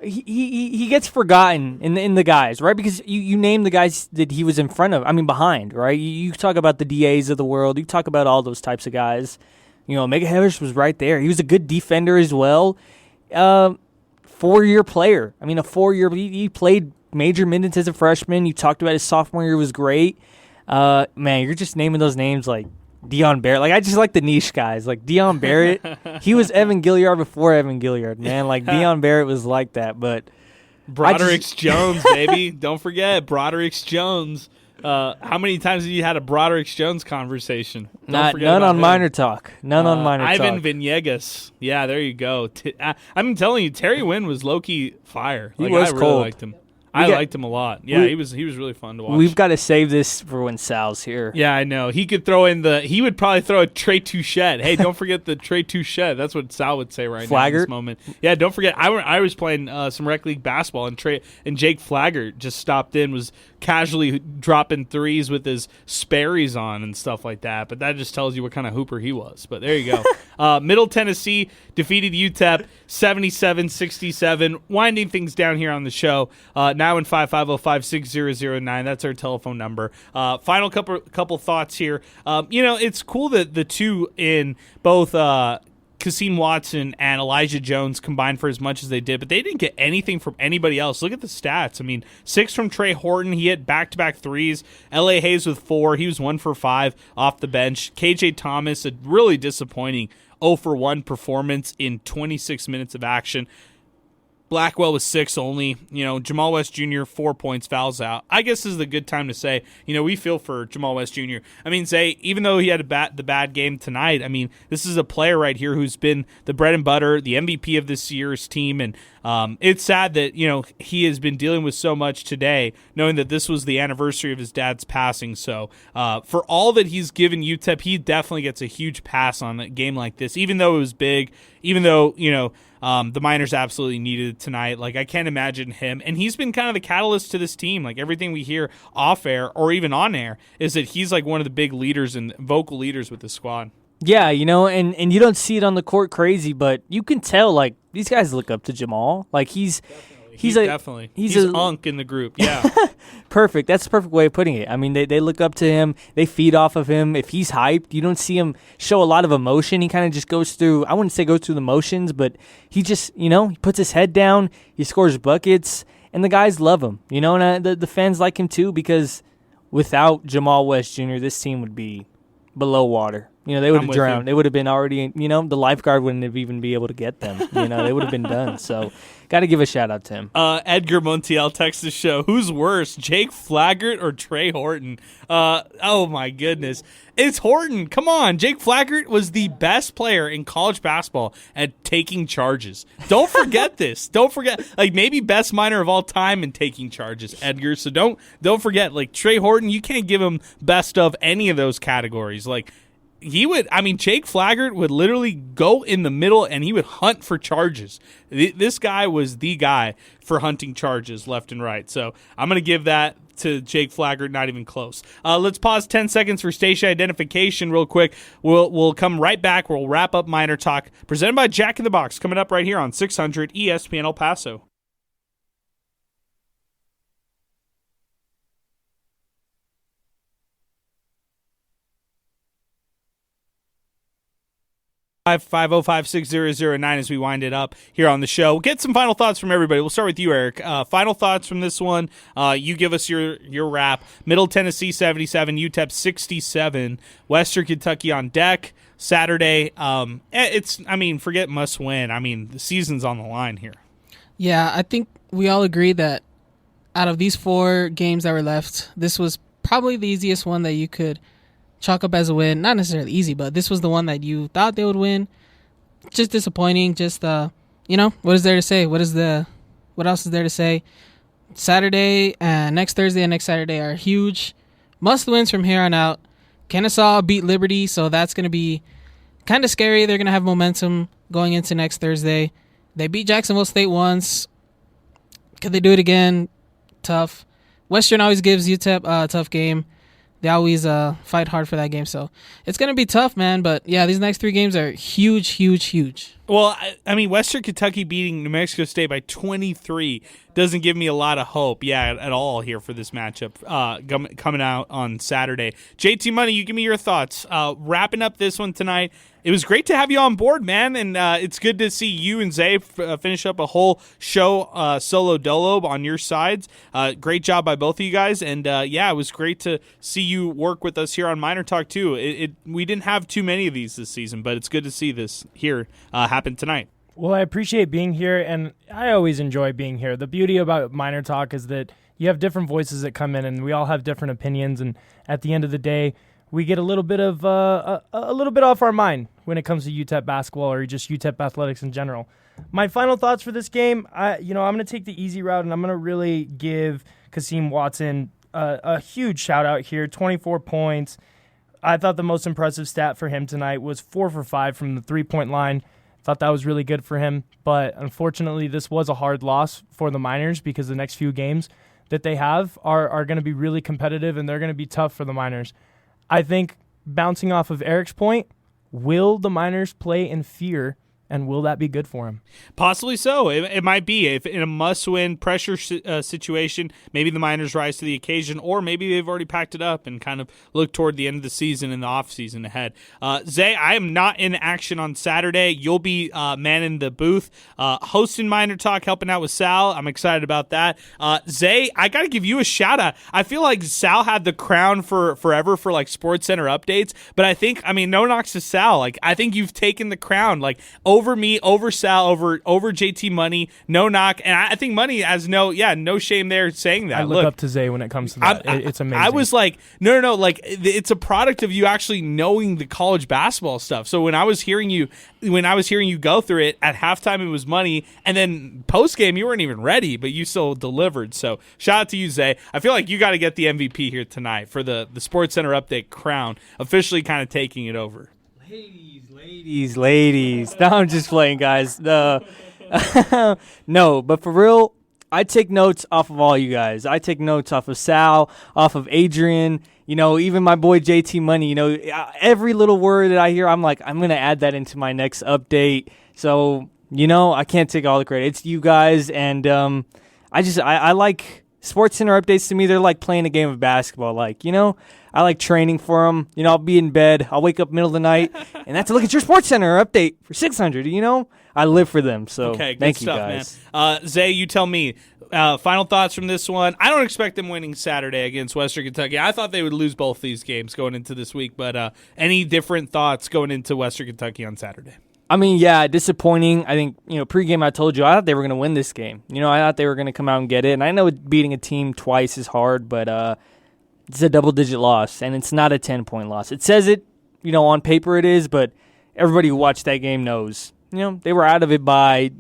he gets forgotten in the guys, right? Because you name the guys that he was in front of, behind, right? You talk about the DAs of the world. You talk about all those types of guys. Omega Harris was right there. He was a good defender as well. 4-year player. A 4-year, he played major minutes as a freshman. You talked about his sophomore year was great. Man, you're just naming those names like Dion Barrett. Like, I just like the niche guys. Like, Dion Barrett, he was Evan Gilliard before Evan Gilliard, man. Like, Dion Barrett was like that, but Broderick Jones, baby. Don't forget, Broderick Jones. How many times have you had a Broderick Jones conversation? None on MinerTalk. None on MinerTalk. Ivan Vinegas. Yeah, there you go. I'm telling you, Terry Wynn was low-key fire. He was I cold. really liked him. I liked him a lot. Yeah, he was really fun to watch. We've got to save this for when Sal's here. Yeah, I know. He could throw in he would probably throw a Trey Touchette. Hey, don't forget the Trey Touchette. That's what Sal would say right now in this moment. Yeah, don't forget. I was playing some rec league basketball, and Jake Flaggart just stopped in, was casually dropping threes with his Sperry's on and stuff like that. But that just tells you what kind of hooper he was. But there you go. Middle Tennessee defeated UTEP 77-67. Winding things down here on the show. Now in 550-56009. That's our telephone number. Final couple thoughts here. It's cool that the two in both Kasim Watson and Elijah Jones combined for as much as they did, but they didn't get anything from anybody else. Look at the stats. I mean, 6 from Trey Horton. He hit back-to-back threes. L.A. Hayes with 4. He was 1 for 5 off the bench. KJ Thomas, a really disappointing 0 for 1 performance in 26 minutes of action. Blackwell was 6 only. Jamal West Jr., 4 points, fouls out. I guess this is a good time to say, we feel for Jamal West Jr. I mean, Zay, even though he had the bad game tonight, I mean, this is a player right here who's been the bread and butter, the MVP of this year's team, and it's sad that, he has been dealing with so much today, knowing that this was the anniversary of his dad's passing. So for all that he's given UTEP, he definitely gets a huge pass on a game like this, even though it was big, even though, the Miners absolutely needed it tonight. Like, I can't imagine him. And he's been kind of the catalyst to this team. Like, everything we hear off air or even on air is that he's like one of the big leaders and vocal leaders with the squad. Yeah, and you don't see it on the court crazy, but you can tell, like, these guys look up to Jamal. Like, he's Unk in the group. Yeah. Perfect. That's the perfect way of putting it. I mean, they look up to him. They feed off of him. If he's hyped, you don't see him show a lot of emotion. He kind of just goes through, I wouldn't say goes through the motions, but he just, he puts his head down. He scores buckets, and the guys love him. And the fans like him too, because without Jamal West Jr., this team would be below water. They would have drowned. They would have been already, the lifeguard wouldn't have even be able to get them. They would have been done. So, got to give a shout out to him. Edgar Montiel texts the show. Who's worse, Jake Flaggart or Trey Horton? Oh my goodness, it's Horton. Come on, Jake Flaggart was the best player in college basketball at taking charges. Don't forget this. Don't forget, like, maybe best Miner of all time in taking charges, Edgar. So don't forget, like, Trey Horton. You can't give him best of any of those categories. Like, Jake Flaggart would literally go in the middle and he would hunt for charges. This guy was the guy for hunting charges left and right. So I'm going to give that to Jake Flaggart, not even close. Let's pause 10 seconds for station identification real quick. We'll come right back. We'll wrap up Miner Talk, presented by Jack in the Box, coming up right here on 600 ESPN El Paso. 505-600-9 as we wind it up here on the show. We'll get some final thoughts from everybody. We'll start with you, Eric. Final thoughts from this one. You give us your wrap. Middle Tennessee 77, UTEP 67, Western Kentucky on deck Saturday. Forget must win. The season's on the line here. Yeah, I think we all agree that out of these 4 games that were left, this was probably the easiest one that you could chalk up as a win. Not necessarily easy, but this was the one that you thought they would win. Just disappointing. Just what is there to say? What else is there to say? Saturday and next Thursday and next Saturday are huge must wins from here on out. Kennesaw beat Liberty, so that's going to be kind of scary. They're going to have momentum going into next Thursday. They beat Jacksonville State once. Could they do it again? Tough. Western always gives UTEP a tough game. They always fight hard for that game, so it's going to be tough, man. But, yeah, these next 3 games are huge, huge, huge. Well, Western Kentucky beating New Mexico State by 23 doesn't give me a lot of hope, at all here for this matchup coming out on Saturday. JT Money, you give me your thoughts. Wrapping up this one tonight, it was great to have you on board, man, and it's good to see you and Zay finish up a whole show solo dolo on your sides. Great job by both of you guys, and it was great to see you work with us here on Miner Talk too. We didn't have too many of these this season, but it's good to see this here happen tonight. Well, I appreciate being here, and I always enjoy being here. The beauty about Miner Talk is that you have different voices that come in, and we all have different opinions, and at the end of the day, we get a little bit of a little bit off our mind when it comes to UTEP basketball or just UTEP athletics in general. My final thoughts for this game, I'm going to take the easy route, and I'm going to really give Kasim Watson a huge shout-out here, 24 points. I thought the most impressive stat for him tonight was 4 for 5 from the three-point line. Thought that was really good for him, but unfortunately this was a hard loss for the Miners because the next few games that they have are going to be really competitive and they're going to be tough for the Miners. I think, bouncing off of Eric's point, will the Miners play in fear And will that be good for him? Possibly so. It might be. If in a must-win pressure situation, maybe the Miners rise to the occasion, or maybe they've already packed it up and kind of look toward the end of the season and the offseason ahead. Zay, I am not in action on Saturday. You'll be manning the booth, hosting Miner Talk, helping out with Sal. I'm excited about that. Zay, I got to give you a shout-out. I feel like Sal had the crown for forever for, like, Sports Center updates, but no knocks to Sal. Like, I think you've taken the crown, like, over me, over Sal, over JT Money, no knock. And I think Money has no shame there saying that. I look up to Zay when it comes to that. It's amazing. I was like, no, like it's a product of you actually knowing the college basketball stuff. So when I was hearing you go through it at halftime, it was Money, and then post game you weren't even ready, but you still delivered. So shout out to you, Zay. I feel like you got to get the MVP here tonight for the Sports Center update crown, officially kind of taking it over. Ladies. No, I'm just playing, guys. No, but for real, I take notes off of all you guys. I take notes off of Sal, off of Adrian, even my boy JT Money. Every little word that I hear, I'm like, I'm going to add that into my next update. So, I can't take all the credit. It's you guys, and I like Sports Center updates. To me, they're like playing a game of basketball. I like training for them. I'll be in bed. I'll wake up middle of the night, and that's to look at your Sports Center update for 600. I live for them. So okay, good thank stuff, you guys. Man. Zay, you tell me. Final thoughts from this one. I don't expect them winning Saturday against Western Kentucky. I thought they would lose both these games going into this week, but any different thoughts going into Western Kentucky on Saturday? Disappointing. I think, pregame I told you I thought they were going to win this game. I thought they were going to come out and get it. And I know beating a team twice is hard, but it's a double-digit loss, and it's not a 10-point loss. It says it, on paper it is, but everybody who watched that game knows. They were out of it by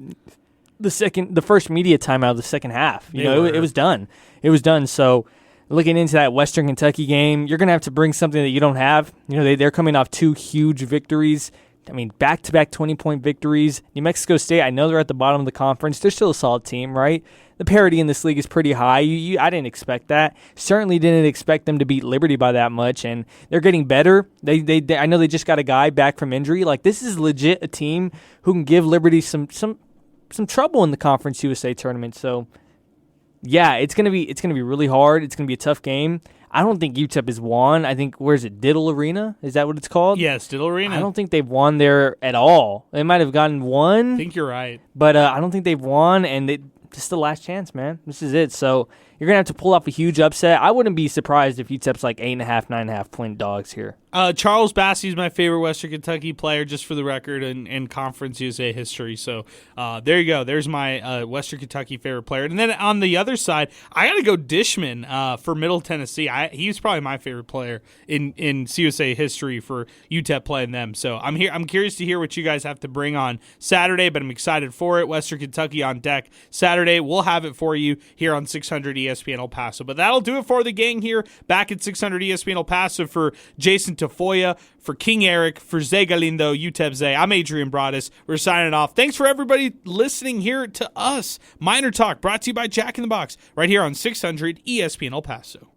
the first media timeout of the second half. It was done. It was done. So looking into that Western Kentucky game, you're going to have to bring something that you don't have. They're coming off two huge victories. Back-to-back 20-point victories. New Mexico State, I know they're at the bottom of the conference. They're still a solid team, right? The parity in this league is pretty high. I didn't expect that. Certainly didn't expect them to beat Liberty by that much, and they're getting better. I know they just got a guy back from injury. Like, this is legit a team who can give Liberty some trouble in the Conference USA tournament. So, yeah, it's gonna be really hard. It's gonna be a tough game. I don't think UTEP has won. I think, where's it, Diddle Arena? Is that what it's called? Yes, Diddle Arena. I don't think they've won there at all. They might have gotten one. I think you're right. But I don't think they've won, and this is the last chance, man. This is it. So you're going to have to pull off a huge upset. I wouldn't be surprised if UTEP's like 8.5, 9.5 point dogs here. Charles Bassey is my favorite Western Kentucky player, just for the record, in Conference USA history. So there you go. There's my Western Kentucky favorite player. And then on the other side, I got to go Dishman for Middle Tennessee. He's probably my favorite player in CUSA history for UTEP playing them. So I'm curious to hear what you guys have to bring on Saturday, but I'm excited for it. Western Kentucky on deck Saturday. We'll have it for you here on 600 ESPN El Paso. But that'll do it for the gang here back at 600 ESPN El Paso. For Jason Tafoya, for King Eric, for Zay Galindo, UTEP Zay, I'm Adrian Broadus. We're signing off. Thanks for everybody listening here to us. Miner Talk brought to you by Jack in the Box right here on 600 ESPN El Paso.